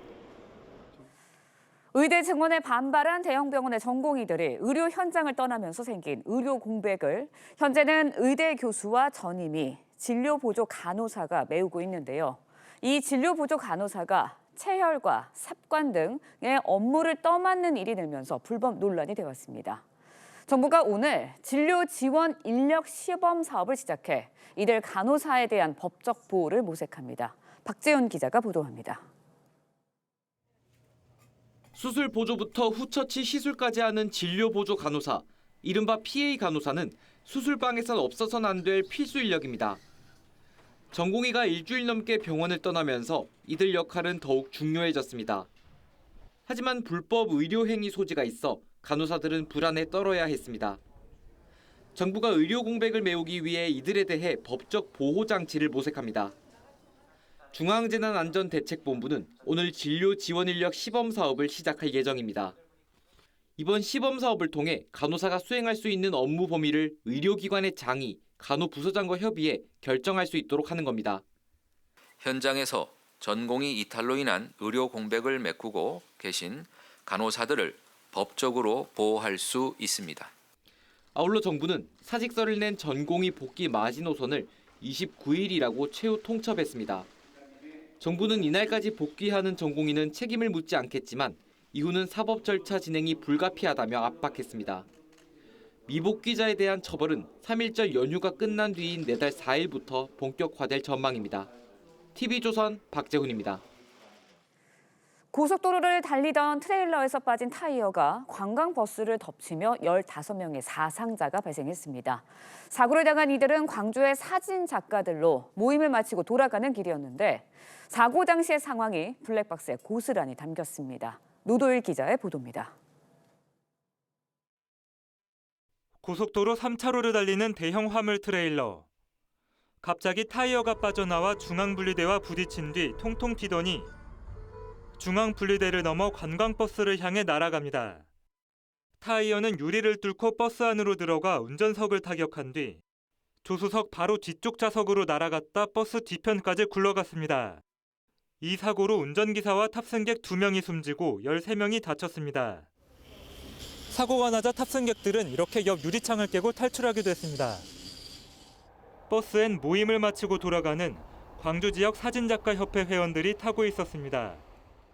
의대 증원에 반발한 대형 병원의 전공의들이 의료 현장을 떠나면서 생긴 의료 공백을 현재는 의대 교수와 전임이 진료 보조 간호사가 메우고 있는데요. 이 진료 보조 간호사가 체혈과 삽관 등의 업무를 떠맡는 일이 늘면서 불법 논란이 되었습니다. 정부가 오늘 진료 지원 인력 시범 사업을 시작해 이들 간호사에 대한 법적 보호를 모색합니다. 박재훈 기자가 보도합니다. 수술 보조부터 후처치 시술까지 하는 진료 보조 간호사, 이른바 PA 간호사는 수술방에선 없어서는 안 될 필수 인력입니다. 전공의가 일주일 넘게 병원을 떠나면서 이들 역할은 더욱 중요해졌습니다. 하지만 불법 의료 행위 소지가 있어 간호사들은 불안에 떨어야 했습니다. 정부가 의료 공백을 메우기 위해 이들에 대해 법적 보호 장치를 모색합니다. 중앙재난안전대책본부는 오늘 진료 지원 인력 시범 사업을 시작할 예정입니다. 이번 시범 사업을 통해 간호사가 수행할 수 있는 업무 범위를 의료기관의 장이, 간호부서장과 협의해 결정할 수 있도록 하는 겁니다. 현장에서 전공의 이탈로 인한 의료 공백을 메꾸고 계신 간호사들을 법적으로 보호할 수 있습니다. 아울러 정부는 사직서를 낸 전공의 복귀 마지노선을 29일이라고 최후 통첩했습니다. 정부는 이날까지 복귀하는 전공의는 책임을 묻지 않겠지만 이후는 사법 절차 진행이 불가피하다며 압박했습니다. 미복귀자에 대한 처벌은 3.1절 연휴가 끝난 뒤인 내달 4일부터 본격화될 전망입니다. TV조선 박재훈입니다. 고속도로를 달리던 트레일러에서 빠진 타이어가 관광버스를 덮치며 15명의 사상자가 발생했습니다. 사고를 당한 이들은 광주의 사진 작가들로 모임을 마치고 돌아가는 길이었는데 사고 당시의 상황이 블랙박스에 고스란히 담겼습니다. 노도일 기자의 보도입니다. 고속도로 3차로를 달리는 대형 화물 트레일러. 갑자기 타이어가 빠져나와 중앙분리대와 부딪힌 뒤 통통 튀더니 중앙분리대를 넘어 관광버스를 향해 날아갑니다. 타이어는 유리를 뚫고 버스 안으로 들어가 운전석을 타격한 뒤 조수석 바로 뒤쪽 좌석으로 날아갔다 버스 뒤편까지 굴러갔습니다. 이 사고로 운전기사와 탑승객 2명이 숨지고 13명이 다쳤습니다. 사고가 나자 탑승객들은 이렇게 옆 유리창을 깨고 탈출하기도 했습니다. 버스엔 모임을 마치고 돌아가는 광주 지역 사진작가협회 회원들이 타고 있었습니다.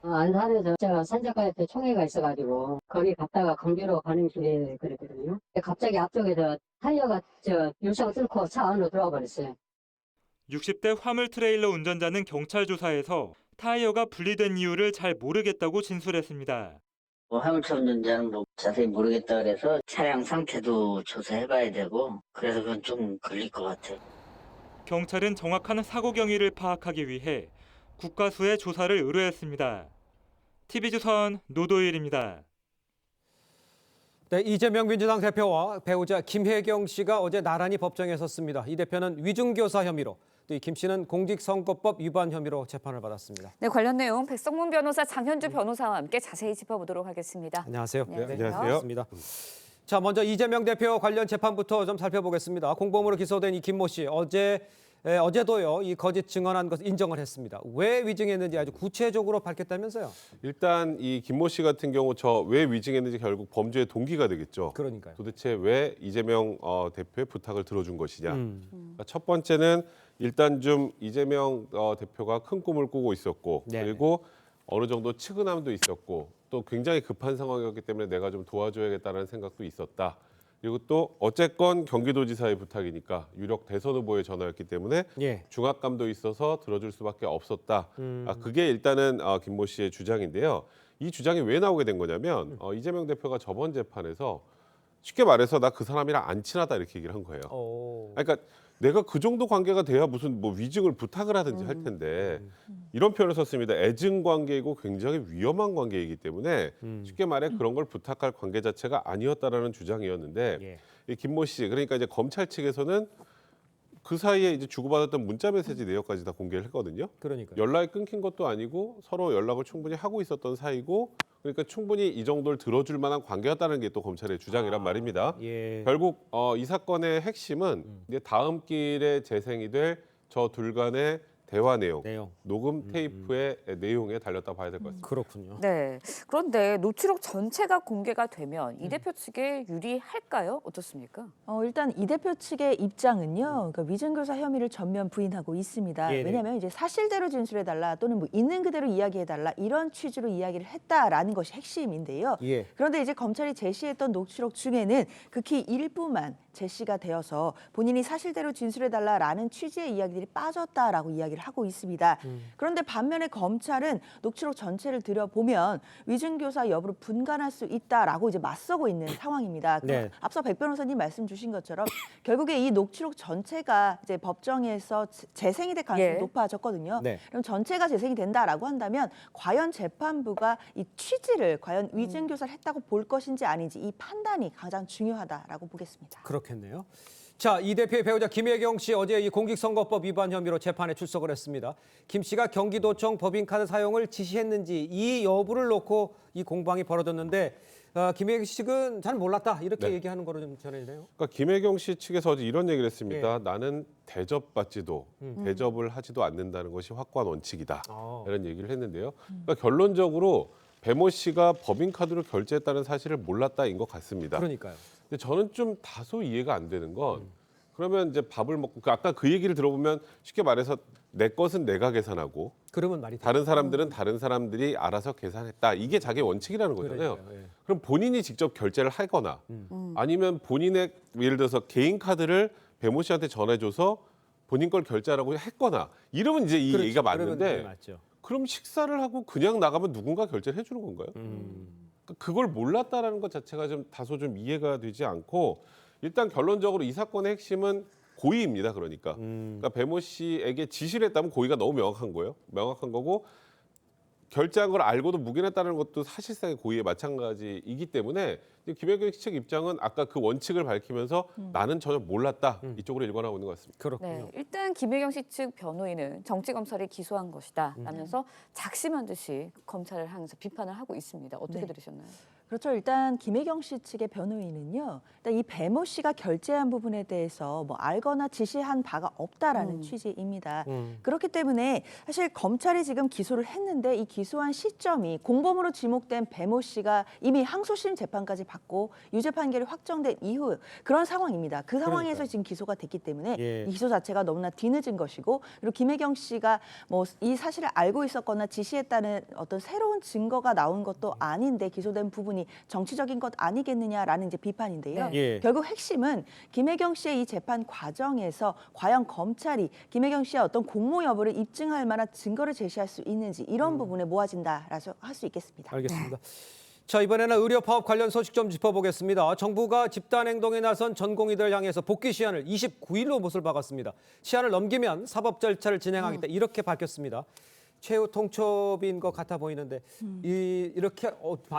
안산에서 제가 사진작가협회 총회가 있어가지고 거기 갔다가 강주로 가는 길에 그랬거든요. 갑자기 앞쪽에서 타이어가 유리창 뚫고 차 안으로 들어와 버렸어요. 60대 화물 트레일러 운전자는 경찰 조사에서 타이어가 분리된 이유를 잘 모르겠다고 진술했습니다. 화물차 운전자는 자세히 모르겠다 그래서 차량 상태도 조사해봐야 되고 그래서 그건 좀 걸릴 것 같아요. 경찰은 정확한 사고 경위를 파악하기 위해 국가수에 조사를 의뢰했습니다. TV조선 노도일입니다. 네, 이재명 민주당 대표와 배우자 김혜경 씨가 어제 나란히 법정에 섰습니다. 이 대표는 위증교사 혐의로, 또 김 씨는 공직선거법 위반 혐의로 재판을 받았습니다. 네, 관련 내용 백성문 변호사, 장현주 변호사와 함께 자세히 짚어보도록 하겠습니다. 안녕하세요. 네, 안녕하세요. 자, 먼저 이재명 대표 관련 재판부터 좀 살펴보겠습니다. 공범으로 기소된 이 김모 씨 어제도요 이 거짓 증언한 것을 인정을 했습니다. 왜 위증했는지 아주 구체적으로 밝혔다면서요? 일단 이 김모 씨 같은 경우 왜 위증했는지 결국 범죄의 동기가 되겠죠. 그러니까요. 도대체 왜 이재명 대표의 부탁을 들어준 것이냐. 그러니까 첫 번째는 일단 좀 이재명 대표가 큰 꿈을 꾸고 있었고 그리고 어느 정도 측은함도 있었고 또 굉장히 급한 상황이었기 때문에 내가 좀 도와줘야겠다는 생각도 있었다. 그리고 또 어쨌건 경기도지사의 부탁이니까 유력 대선 후보의 전화였기 때문에 중압감도 있어서 들어줄 수밖에 없었다. 그게 일단은 김모 씨의 주장인데요. 이 주장이 왜 나오게 된 거냐면 이재명 대표가 저번 재판에서 쉽게 말해서 나 그 사람이랑 안 친하다 이렇게 얘기를 한 거예요. 그러니까 내가 그 정도 관계가 돼야 무슨 위증을 부탁을 하든지 할 텐데 이런 표현을 썼습니다. 애증 관계이고 굉장히 위험한 관계이기 때문에 쉽게 말해 그런 걸 부탁할 관계 자체가 아니었다라는 주장이었는데 이 김모 씨 그러니까 이제 검찰 측에서는 그 사이에 이제 주고받았던 문자 메시지 내역까지 다 공개를 했거든요. 그러니까 연락이 끊긴 것도 아니고 서로 연락을 충분히 하고 있었던 사이고 그러니까 충분히 이 정도를 들어줄 만한 관계였다는 게 또 검찰의 주장이란 말입니다. 결국 이 사건의 핵심은 이제 다음 길에 재생이 될 저 둘 간의 대화 내용, 녹음 테이프의 내용에 달렸다 봐야 될 것 같습니다. 그렇군요. 네. 그런데 녹취록 전체가 공개가 되면 이 대표 측에 유리할까요? 어떻습니까? 일단 이 대표 측의 입장은요. 그러니까 위증교사 혐의를 전면 부인하고 있습니다. 네네. 왜냐하면 이제 사실대로 진술해달라 또는 뭐 있는 그대로 이야기해달라 이런 취지로 이야기를 했다라는 것이 핵심인데요. 예. 그런데 이제 검찰이 제시했던 녹취록 중에는 극히 일부만 제시가 되어서 본인이 사실대로 진술해달라라는 취지의 이야기들이 빠졌다라고 이야기를 하고 있습니다. 그런데 반면에 검찰은 녹취록 전체를 들여보면 위증교사 여부를 분간할 수 있다라고 이제 맞서고 있는 상황입니다. 네. 앞서 백 변호사님 말씀 주신 것처럼 결국에 이 녹취록 전체가 이제 법정에서 재생이 될 가능성이 예. 높아졌거든요. 네. 그럼 전체가 재생이 된다라고 한다면 과연 재판부가 이 취지를 과연 위증교사를 했다고 볼 것인지 아닌지 이 판단이 가장 중요하다라고 보겠습니다. 그렇겠네요. 자, 이 대표의 배우자 김혜경 씨 어제 이 공직선거법 위반 혐의로 재판에 출석을 했습니다. 김 씨가 경기도청 법인카드 사용을 지시했는지 이 여부를 놓고 이 공방이 벌어졌는데 김혜경 씨 측은 잘 몰랐다 이렇게 네. 얘기하는 거로 좀 전해지네요. 그러니까 김혜경 씨 측에서 어제 이런 얘기를 했습니다. 나는 대접받지도 대접을 하지도 않는다는 것이 확고한 원칙이다. 이런 얘기를 했는데요. 그러니까 결론적으로 배모 씨가 법인카드로 결제했다는 사실을 몰랐다인 것 같습니다. 그러니까요. 근데 저는 좀 다소 이해가 안 되는 건 그러면 이제 밥을 먹고 아까 그 얘기를 들어보면 쉽게 말해서 내 것은 내가 계산하고 그러면 말이 다른 사람들은 다른 사람들이 알아서 계산했다. 이게 자기 원칙이라는 거잖아요. 그럼 본인이 직접 결제를 하거나 아니면 본인의 예를 들어서 개인 카드를 배모 씨한테 전해줘서 본인 걸 결제하라고 했거나 이러면 이제 이 그렇죠. 얘기가 그러면 맞는데 네, 맞죠. 그럼 식사를 하고 그냥 나가면 누군가 결제를 해주는 건가요? 그걸 몰랐다라는 것 자체가 좀 다소 좀 이해가 되지 않고 일단 결론적으로 이 사건의 핵심은 고의입니다. 그러니까 배모 씨에게 지시를 했다면 고의가 너무 명확한 거예요. 명확한 거고 결제한 걸 알고도 묵인했다는 것도 사실상의 고의에 마찬가지이기 때문에 김혜경 씨 측 입장은 아까 그 원칙을 밝히면서 나는 전혀 몰랐다 이쪽으로 일관하고 있는 것 같습니다. 그렇군요. 네, 일단 김혜경 씨 측 변호인은 정치검찰이 기소한 것이다 라면서 작심한 듯이 검찰을 향해서 비판을 하고 있습니다. 어떻게 네. 들으셨나요? 그렇죠. 일단 김혜경 씨 측의 변호인은요. 일단 이 배모 씨가 결제한 부분에 대해서 뭐 알거나 지시한 바가 없다라는 취지입니다. 그렇기 때문에 사실 검찰이 지금 기소를 했는데 이 기소한 시점이 공범으로 지목된 배모 씨가 이미 항소심 재판까지 받고 유죄 판결이 확정된 이후 그런 상황입니다. 그 상황에서 그러니까요. 지금 기소가 됐기 때문에 예. 이 기소 자체가 너무나 뒤늦은 것이고 그리고 김혜경 씨가 뭐 이 사실을 알고 있었거나 지시했다는 어떤 새로운 증거가 나온 것도 아닌데 기소된 부분이 정치적인 것 아니겠느냐라는 이제 비판인데요. 네. 예. 결국 핵심은 김혜경 씨의 이 재판 과정에서 과연 검찰이 김혜경 씨의 어떤 공모 여부를 입증할 만한 증거를 제시할 수 있는지 이런 부분에 모아진다라고 할 수 있겠습니다. 알겠습니다. 자, 이번에는 의료 파업 관련 소식 좀 짚어보겠습니다. 정부가 집단 행동에 나선 전공의들 향해서 복귀 시한을 29일로 못을 박았습니다. 시한을 넘기면 사법 절차를 진행하겠다 이렇게 밝혔습니다. 최후 통첩인 것 같아 보이는데 이렇게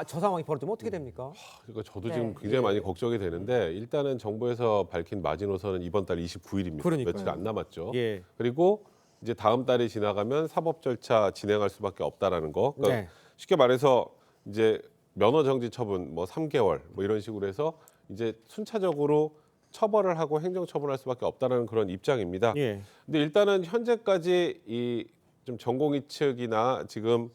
저 상황이 벌어지면 어떻게 됩니까? 그러니까 저도 네. 지금 굉장히 많이 걱정이 되는데 일단은 정부에서 밝힌 마지노선은 이번 달 29일입니다. 그러니까요. 며칠 안 남았죠. 예. 그리고 이제 다음 달이 지나가면 사법 절차 진행할 수밖에 없다라는 거. 그러니까 네. 쉽게 말해서 이제 면허 정지 처분 뭐 3개월 뭐 이런 식으로 해서 이제 순차적으로 처벌을 하고 행정 처분할 수밖에 없다라는 그런 입장입니다. 예. 근데 일단은 현재까지 이 좀 전공의 측이나 지금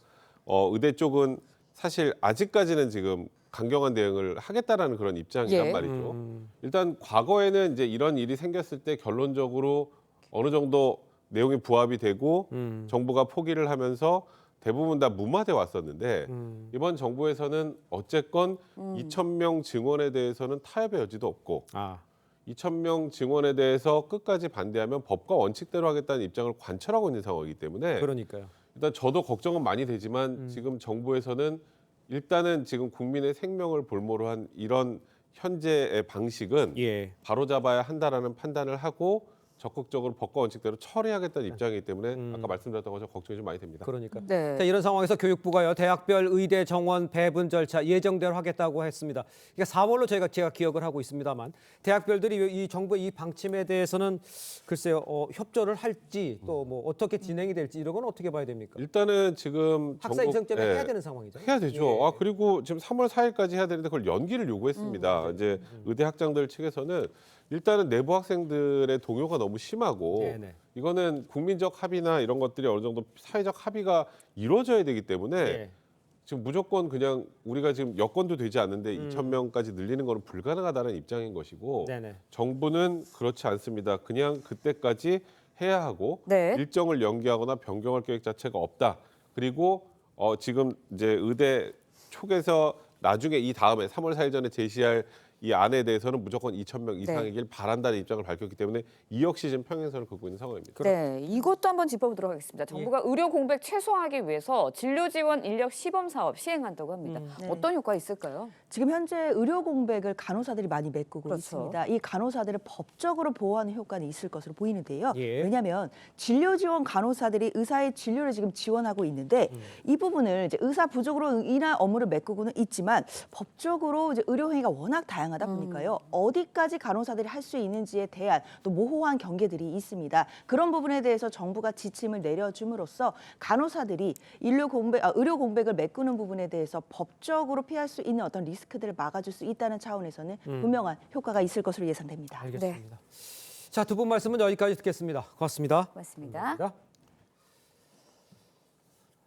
의대 쪽은 사실 아직까지는 지금 강경한 대응을 하겠다라는 그런 입장이란 예. 말이죠. 일단 과거에는 이제 이런 일이 생겼을 때 결론적으로 어느 정도 내용이 부합이 되고 정부가 포기를 하면서 대부분 다 무마돼 왔었는데 이번 정부에서는 어쨌건 2,000명 증원에 대해서는 타협의 여지도 없고 2,000명 증원에 대해서 끝까지 반대하면 법과 원칙대로 하겠다는 입장을 관철하고 있는 상황이기 때문에 그러니까요. 일단 저도 걱정은 많이 되지만 지금 정부에서는 일단은 지금 국민의 생명을 볼모로 한 이런 현재의 방식은 예. 바로잡아야 한다라는 판단을 하고 적극적으로 법과 원칙대로 처리하겠다는 입장이기 때문에 아까 말씀드렸던 것처럼 걱정이 좀 많이 됩니다. 그러니까. 네. 자, 이런 상황에서 교육부가요 대학별 의대 정원 배분 절차 예정대로 하겠다고 했습니다. 이게 4월로 제가 기억을 하고 있습니다만 대학별들이 이 정부의 이 방침에 대해서는 글쎄요 협조를 할지 또 뭐 어떻게 진행이 될지 이런 건 어떻게 봐야 됩니까? 일단은 지금 학사 인생 때문에 해야 되는 상황이죠. 해야 되죠. 예. 그리고 지금 3월 4일까지 해야 되는데 그걸 연기를 요구했습니다. 이제 의대 학장들 측에서는 일단은 내부 학생들의 동요가 너무 심하고 네네. 이거는 국민적 합의나 이런 것들이 어느 정도 사회적 합의가 이루어져야 되기 때문에 예. 지금 무조건 그냥 우리가 지금 여건도 되지 않는데 2,000명까지 늘리는 거는 불가능하다는 입장인 것이고 네네. 정부는 그렇지 않습니다. 그냥 그때까지 해야 하고 네. 일정을 연기하거나 변경할 계획 자체가 없다. 그리고 지금 이제 의대 촉에서 나중에 이 다음에 3월 4일 전에 제시할 이 안에 대해서는 무조건 2,000명 이상이길 바란다는 입장을 밝혔기 때문에 이 역시 지금 평행선을 긋고 있는 상황입니다. 네, 이것도 한번 짚어보도록 하겠습니다. 정부가 의료 공백 최소화하기 위해서 진료 지원 인력 시범 사업 시행한다고 합니다. 어떤 효과 있을까요? 지금 현재 의료 공백을 간호사들이 많이 메꾸고 그렇죠. 있습니다. 이 간호사들을 법적으로 보호하는 효과는 있을 것으로 보이는데요. 예. 왜냐하면 진료 지원 간호사들이 의사의 진료를 지금 지원하고 있는데 이 부분을 이제 의사 부족으로 인한 업무를 메꾸고는 있지만 법적으로 이제 의료 행위가 워낙 다양하다 보니까요. 어디까지 간호사들이 할 수 있는지에 대한 또 모호한 경계들이 있습니다. 그런 부분에 대해서 정부가 지침을 내려줌으로써 간호사들이 의료 공백을 메꾸는 부분에 대해서 법적으로 피할 수 있는 어떤 리스크들을 막아줄 수 있다는 차원에서는 분명한 효과가 있을 것으로 예상됩니다. 알겠습니다. 자, 두 분 말씀은 여기까지 듣겠습니다. 고맙습니다. 고맙습니다.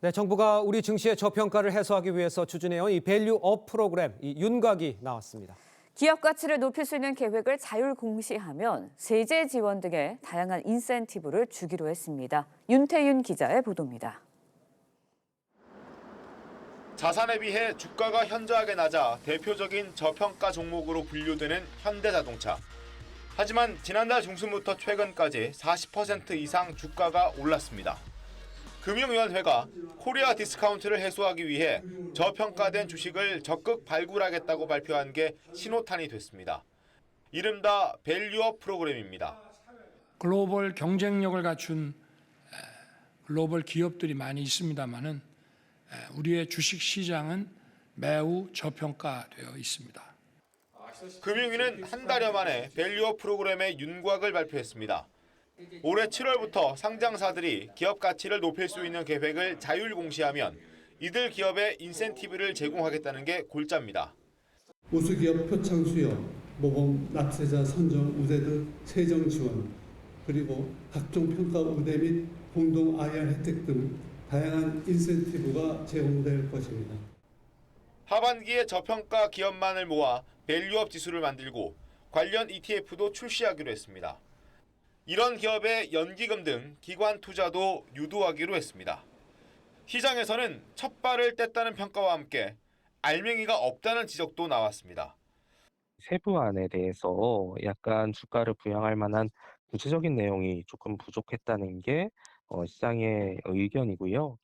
네, 정부가 우리 증시의 저평가를 해소하기 위해서 추진해온 이 밸류업 프로그램, 이 윤곽이 나왔습니다. 기업 가치를 높일 수 있는 계획을 자율 공시하면 세제 지원 등의 다양한 인센티브를 주기로 했습니다. 윤태윤 기자의 보도입니다. 자산에 비해 주가가 현저하게 낮아 대표적인 저평가 종목으로 분류되는 현대자동차. 하지만 지난달 중순부터 최근까지 40% 이상 주가가 올랐습니다. 금융위원회가 코리아 디스카운트를 해소하기 위해 저평가된 주식을 적극 발굴하겠다고 발표한 게 신호탄이 됐습니다. 이른바 밸류업 프로그램입니다. 글로벌 경쟁력을 갖춘 글로벌 기업들이 많이 있습니다만은 우리의 주식 시장은 매우 저평가되어 있습니다. 금융위는 한 달여 만에 밸류업 프로그램의 윤곽을 발표했습니다. 올해 7월부터 상장사들이 기업 가치를 높일 수 있는 계획을 자율 공시하면 이들 기업에 인센티브를 제공하겠다는 게 골자입니다. 우수기업 표창 수여, 모범 납세자 선정 우대 세정 지원, 그리고 각종 평가 우대 및 공동 IR 혜택 등 다양한 인센티브가 제공될 것입니다. 하반기에 저평가 기업만을 모아 밸류업 지수를 만들고 관련 ETF도 출시하기로 했습니다. 이런 기업의 연기금 등 기관 투자도 유도하기로 했습니다. 시장에서는 첫 발을 뗐다는 평가와 함께 알맹이가 없다는 지적도 나왔습니다. 세부안에 대해서 약간 주가를 부양할 만한 구체적인 내용이 조금 부족했다는 게 시장의 의견이고요.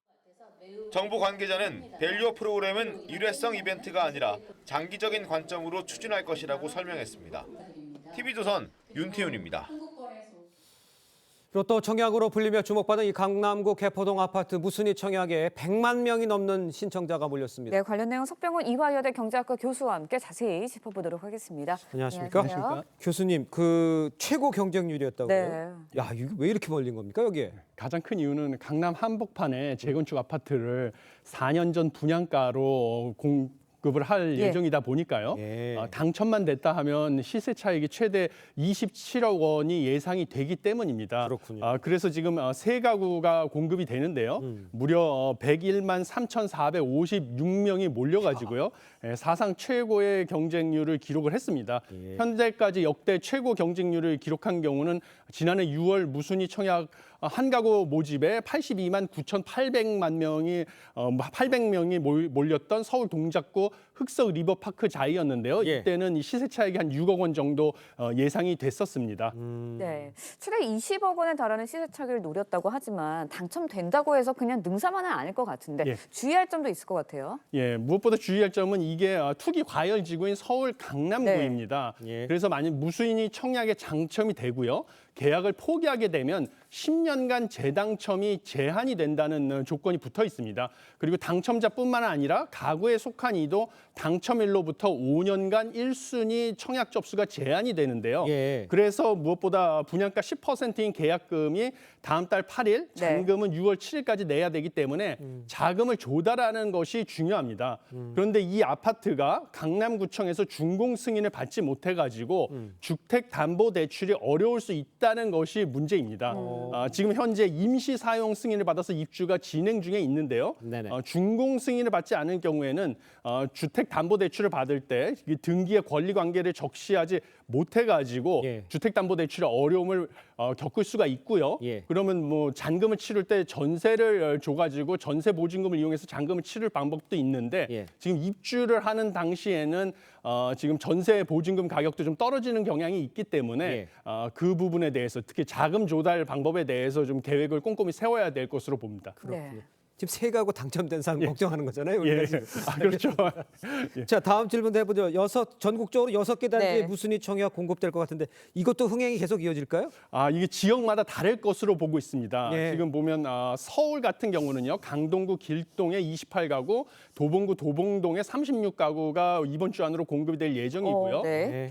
정부 관계자는 밸류업 프로그램은 일회성 이벤트가 아니라 장기적인 관점으로 추진할 것이라고 설명했습니다. TV조선 윤태윤입니다. 그리고 또 청약으로 불리며 주목받은 이 강남구 개포동 아파트 무순위 청약에 100만 명이 넘는 신청자가 몰렸습니다. 네, 관련 내용 석병훈 이화여대 경제학과 교수와 함께 자세히 짚어보도록 하겠습니다. 안녕하십니까? 안녕하세요. 교수님, 그 최고 경쟁률이었다고요? 네. 야, 이게 왜 이렇게 몰린 겁니까, 여기에? 가장 큰 이유는 강남 한복판에 재건축 아파트를 4년 전 분양가로 공급을 할 예정이다 보니까요. 당첨만 됐다 하면 시세 차익이 최대 27억 원이 예상이 되기 때문입니다. 그렇군요. 그래서 지금 세 가구가 공급이 되는데요. 무려 101만 3,456명이 몰려가지고요. 사상 최고의 경쟁률을 기록을 했습니다. 현재까지 역대 최고 경쟁률을 기록한 경우는 지난해 6월 무순위 청약 한 가구 모집에 82만 9,800만 명이 800명이 몰렸던 서울 동작구 흑석 리버파크 자이였는데요. 이때는 이 시세 차익이 한 6억 원 정도 예상이 됐었습니다. 네, 최대 20억 원에 달하는 시세 차익을 노렸다고 하지만 당첨된다고 해서 그냥 능사만은 아닐 것 같은데 주의할 점도 있을 것 같아요. 예, 무엇보다 주의할 점은 이게 투기 과열 지구인 서울 강남구입니다. 그래서 만약 무수인이 청약에 당첨이 되고요. 계약을 포기하게 되면 10년간 재당첨이 제한이 된다는 조건이 붙어 있습니다. 그리고 당첨자뿐만 아니라 가구에 속한 이도 당첨일로부터 5년간 1순위 청약 접수가 제한이 되는데요. 그래서 무엇보다 분양가 10%인 계약금이 다음 달 8일, 잔금은 6월 7일까지 내야 되기 때문에 자금을 조달하는 것이 중요합니다. 그런데 이 아파트가 강남구청에서 준공 승인을 받지 못해가지고 주택담보대출이 어려울 수 있다는 것이 문제입니다. 지금 현재 임시 사용 승인을 받아서 입주가 진행 중에 있는데요. 준공 승인을 받지 않은 경우에는 주택담보대출을 받을 때 등기의 권리관계를 적시하지 못해가지고 주택담보대출의 어려움을 겪을 수가 있고요. 그러면 뭐 잔금을 치를 때 전세를 줘가지고 전세 보증금을 이용해서 잔금을 치를 방법도 있는데 지금 입주를 하는 당시에는 지금 전세 보증금 가격도 좀 떨어지는 경향이 있기 때문에 그 부분에 대해서 특히 자금 조달 방법에 대해서 좀 계획을 꼼꼼히 세워야 될 것으로 봅니다. 그렇군요. 지금 세 가구 당첨된 사람 걱정하는 거잖아요. 우리가 지금. 그렇죠. 자, 다음 질문도 해보죠. 전국적으로 6개 단지에 무순위 청약 공급될 것 같은데 이것도 흥행이 계속 이어질까요? 이게 지역마다 다를 것으로 보고 있습니다. 지금 보면 서울 같은 경우는요. 강동구 길동에 28가구, 도봉구 도봉동에 36가구가 이번 주 안으로 공급이 될 예정이고요.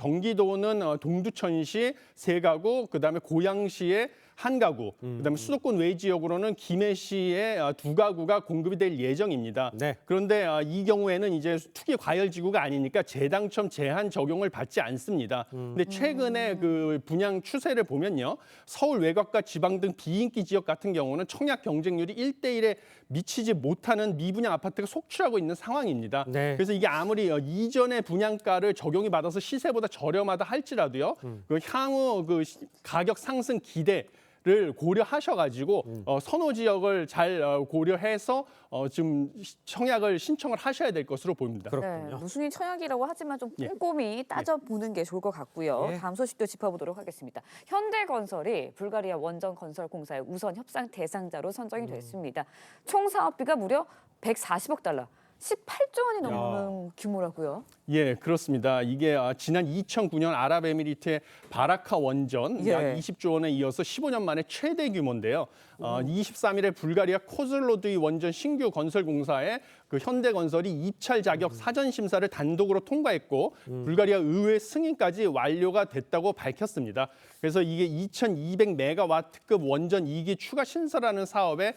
경기도는 동두천시 3가구, 그다음에 고양시에 1가구, 그다음에 수도권 외 지역으로는 김해시에 2가구가 공급이 될 예정입니다. 그런데 이 경우에는 이제 투기 과열 지구가 아니니까 재당첨 제한 적용을 받지 않습니다. 근데 최근에 그 분양 추세를 보면요. 서울 외곽과 지방 등 비인기 지역 같은 경우는 청약 경쟁률이 1대1에 미치지 못하는 미분양 아파트가 속출하고 있는 상황입니다. 그래서 이게 아무리 이전의 분양가를 적용이 받아서 시세보다 저렴하다 할지라도요. 그 향후 그 가격 상승 기대를 고려하셔가지고 선호 지역을 잘 고려해서 지금 청약을 신청을 하셔야 될 것으로 보입니다. 무순위 청약이라고 하지만 좀 꼼꼼히 따져보는 게 좋을 것 같고요. 다음 소식도 짚어보도록 하겠습니다. 현대건설이 불가리아 원전건설공사의 우선 협상 대상자로 선정이 됐습니다. 총 사업비가 무려 140억 달러. 18조 원이 넘는 규모라고요? 예, 그렇습니다. 이게 지난 2009년 아랍에미리트의 바라카 원전 약 20조 원에 이어서 15년 만에 최대 규모인데요. 23일에 불가리아 코즐로드이 원전 신규 건설 공사에 그 현대건설이 입찰 자격 사전 심사를 단독으로 통과했고 불가리아 의회 승인까지 완료가 됐다고 밝혔습니다. 그래서 이게 2200메가와트급 원전 2기 추가 신설하는 사업에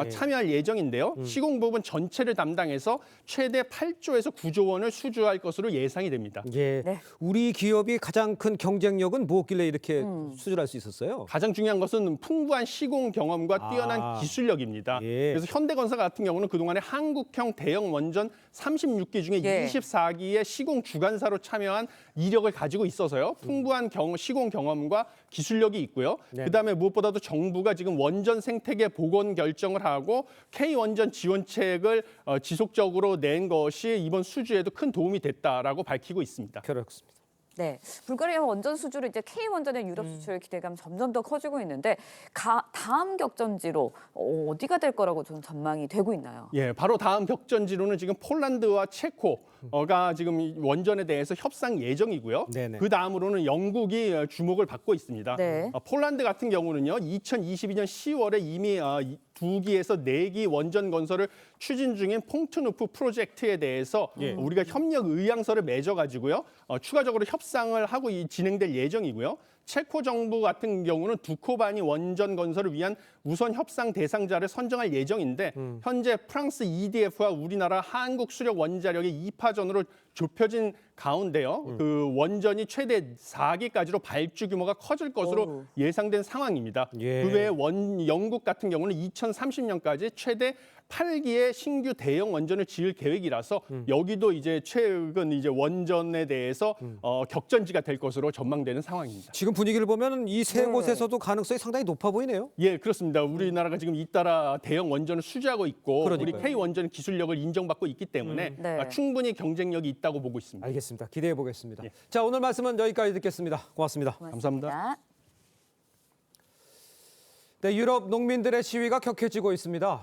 참여할 예정인데요. 시공 부분 전체를 담당해서 최대 8조에서 9조 원을 수주할 것으로 예상이 됩니다. 우리 기업이 가장 큰 경쟁력은 무엇길래 이렇게 수주할 수 있었어요? 가장 중요한 것은 풍부한 시공 경험과 뛰어난 기술력입니다. 그래서 현대건설 같은 경우는 그동안에 한국형 대형 원전 36기 중에 24기의 시공 주관사로 참여한 이력을 가지고 있어서요. 풍부한 시공 경험과 기술력이 있고요. 그다음에 무엇보다도 정부가 지금 원전 생태계 복원 결정을 하고 K원전 지원책을 지속적으로 낸 것이 이번 수주에도 큰 도움이 됐다라고 밝히고 있습니다. 그렇습니다. 네, 불가리아 원전 수주로 이제 K원전의 유럽 수출 기대감 점점 더 커지고 있는데 다음 격전지로 어디가 될 거라고 좀 전망이 되고 있나요? 예, 바로 다음 격전지로는 지금 폴란드와 체코가 지금 원전에 대해서 협상 예정이고요. 그 다음으로는 영국이 주목을 받고 있습니다. 폴란드 같은 경우는요, 2022년 10월에 이미 2기에서 4기 원전 건설을 추진 중인 퐁트누프 프로젝트에 대해서 우리가 협력 의향서를 맺어가지고요, 추가적으로 협상을 하고 진행될 예정이고요. 체코 정부 같은 경우는 두코바니 원전 건설을 위한 우선 협상 대상자를 선정할 예정인데 현재 프랑스 EDF와 우리나라 한국수력원자력의 2파전으로 좁혀진 가운데요. 그 원전이 최대 4기까지로 발주 규모가 커질 것으로 예상된 상황입니다. 그 외에 영국 같은 경우는 2030년까지 최대 8기의 신규 대형 원전을 지을 계획이라서 여기도 이제 최근 이제 원전에 대해서 격전지가 될 것으로 전망되는 상황입니다. 지금 분위기를 보면 이 세 네. 곳에서도 가능성이 상당히 높아 보이네요. 예, 그렇습니다. 우리나라가 지금 잇따라 대형 원전을 수주하고 있고 그러니까요. 우리 K 원전 기술력을 인정받고 있기 때문에 네. 충분히 경쟁력이 있다고 보고 있습니다. 알겠습니다. 기대해 보겠습니다. 예. 자, 오늘 말씀은 여기까지 듣겠습니다. 고맙습니다. 감사합니다. 네, 유럽 농민들의 시위가 격해지고 있습니다.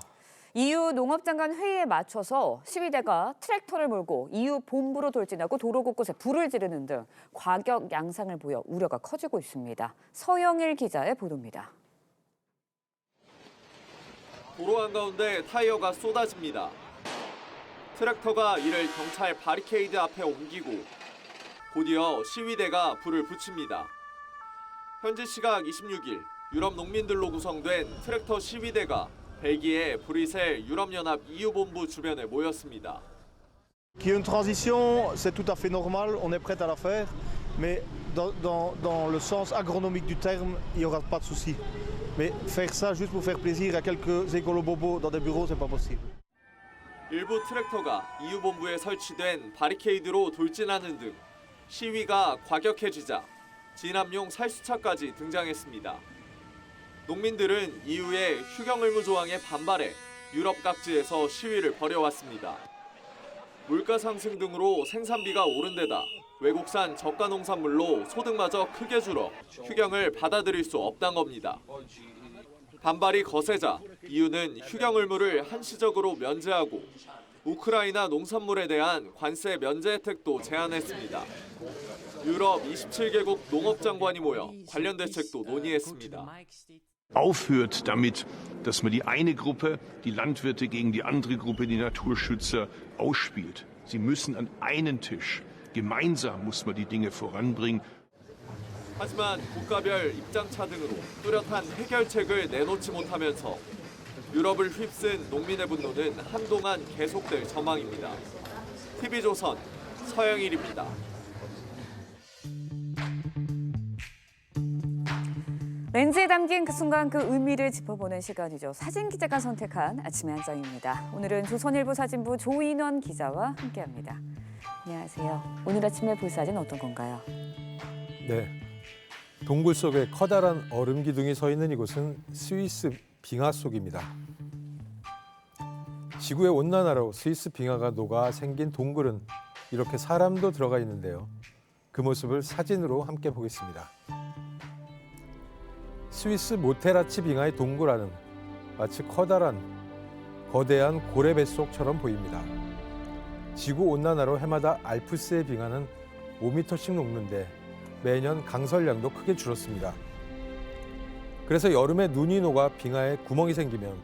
EU 농업장관 회의에 맞춰서 시위대가 트랙터를 몰고 EU 본부로 돌진하고 도로 곳곳에 불을 지르는 등 과격 양상을 보여 우려가 커지고 있습니다. 서영일 기자의 보도입니다. 도로 한가운데 타이어가 쏟아집니다. 트랙터가 이를 경찰 바리케이드 앞에 옮기고 곧이어 시위대가 불을 붙입니다. 현지 시각 26일 유럽 농민들로 구성된 트랙터 시위대가 벨기에 브뤼셀 유럽연합 EU 본부 주변에 모였습니다. Qu'il y ait une transition, c'est tout à fait normal, on est prêt à la faire, mais dans le sens agronomique du terme, il n'y aura pas de souci. Mais faire ça juste pour faire plaisir à quelques écolos bobos dans des bureaux, c'est pas possible. 일부 트랙터가 EU 본부에 설치된 바리케이드로 돌진하는 등 시위가 과격해지자 진압용 살수차까지 등장했습니다. 농민들은 EU의 휴경 의무 조항에 반발해 유럽 각지에서 시위를 벌여왔습니다. 물가 상승 등으로 생산비가 오른 데다 외국산 저가 농산물로 소득마저 크게 줄어 휴경을 받아들일 수 없단 겁니다. 반발이 거세자 EU는 휴경 의무를 한시적으로 면제하고 우크라이나 농산물에 대한 관세 면제 혜택도 제한했습니다. 유럽 27개국 농업장관이 모여 관련 대책도 논의했습니다. Aufhört damit, dass man die eine Gruppe, die Landwirte, gegen die andere Gruppe, die Naturschützer, ausspielt. Sie müssen an einen Tisch. Gemeinsam muss man die Dinge voranbringen. 하지만 국가별 입장차 등으로 뚜렷한 해결책을 내놓지 못하면서 유럽을 휩쓴 농민의 분노는 한동안 계속될 전망입니다. TV조선 서영일입니다. 렌즈에 담긴 그 순간 그 의미를 짚어보는 시간이죠. 사진 기자가 선택한 아침의 한 장입니다. 오늘은 조선일보 사진부 조인원 기자와 함께합니다. 안녕하세요. 오늘 아침에 볼 사진 어떤 건가요? 네, 동굴 속에 커다란 얼음 기둥이 서 있는 이곳은 스위스 빙하 속입니다. 지구의 온난화로 스위스 빙하가 녹아 생긴 동굴은 이렇게 사람도 들어가 있는데요. 그 모습을 사진으로 함께 보겠습니다. 스위스 모테라치 빙하의 동굴 안은 마치 거대한 고래 뱃속처럼 보입니다. 지구 온난화로 해마다 알프스의 빙하는 5m씩 녹는데 매년 강설량도 크게 줄었습니다. 그래서 여름에 눈이 녹아 빙하에 구멍이 생기면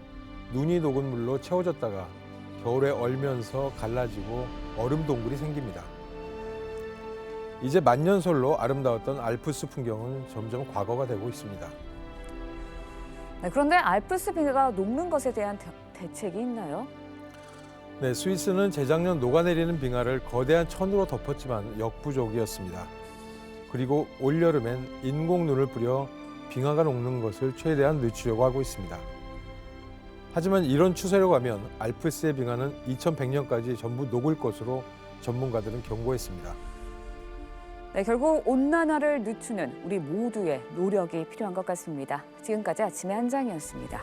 눈이 녹은 물로 채워졌다가 겨울에 얼면서 갈라지고 얼음 동굴이 생깁니다. 이제 만년설로 아름다웠던 알프스 풍경은 점점 과거가 되고 있습니다. 네, 그런데 알프스 빙하가 녹는 것에 대한 대책이 있나요? 네, 스위스는 재작년 녹아내리는 빙하를 거대한 천으로 덮었지만 역부족이었습니다. 그리고 올여름엔 인공눈을 뿌려 빙하가 녹는 것을 최대한 늦추려고 하고 있습니다. 하지만 이런 추세로 가면 알프스의 빙하는 2100년까지 전부 녹을 것으로 전문가들은 경고했습니다. 네, 결국 온난화를 늦추는 우리 모두의 노력이 필요한 것 같습니다. 지금까지 아침의 한 장이었습니다.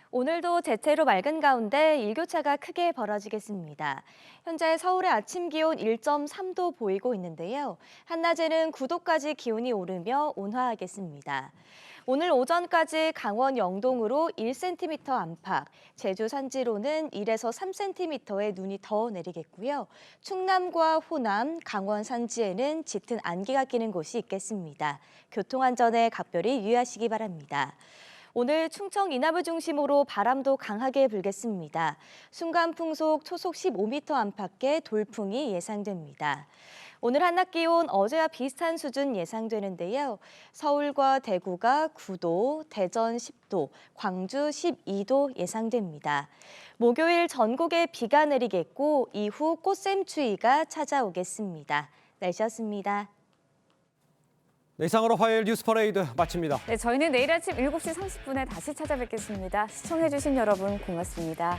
오늘도 대체로 맑은 가운데 일교차가 크게 벌어지겠습니다. 현재 서울의 아침 기온 1.3도 보이고 있는데요. 한낮에는 9도까지 기온이 오르며 온화하겠습니다. 오늘 오전까지 강원 영동으로 1cm 안팎, 제주 산지로는 1에서 3cm의 눈이 더 내리겠고요. 충남과 호남, 강원 산지에는 짙은 안개가 끼는 곳이 있겠습니다. 교통안전에 각별히 유의하시기 바랍니다. 오늘 충청 이남을 중심으로 바람도 강하게 불겠습니다. 순간 풍속 초속 15m 안팎의 돌풍이 예상됩니다. 오늘 한낮 기온 어제와 비슷한 수준 예상되는데요. 서울과 대구가 9도, 대전 10도, 광주 12도 예상됩니다. 목요일 전국에 비가 내리겠고 이후 꽃샘추위가 찾아오겠습니다. 날씨였습니다. 네, 이상으로 화요일 뉴스 퍼레이드 마칩니다. 네, 저희는 내일 아침 7시 30분에 다시 찾아뵙겠습니다. 시청해주신 여러분 고맙습니다.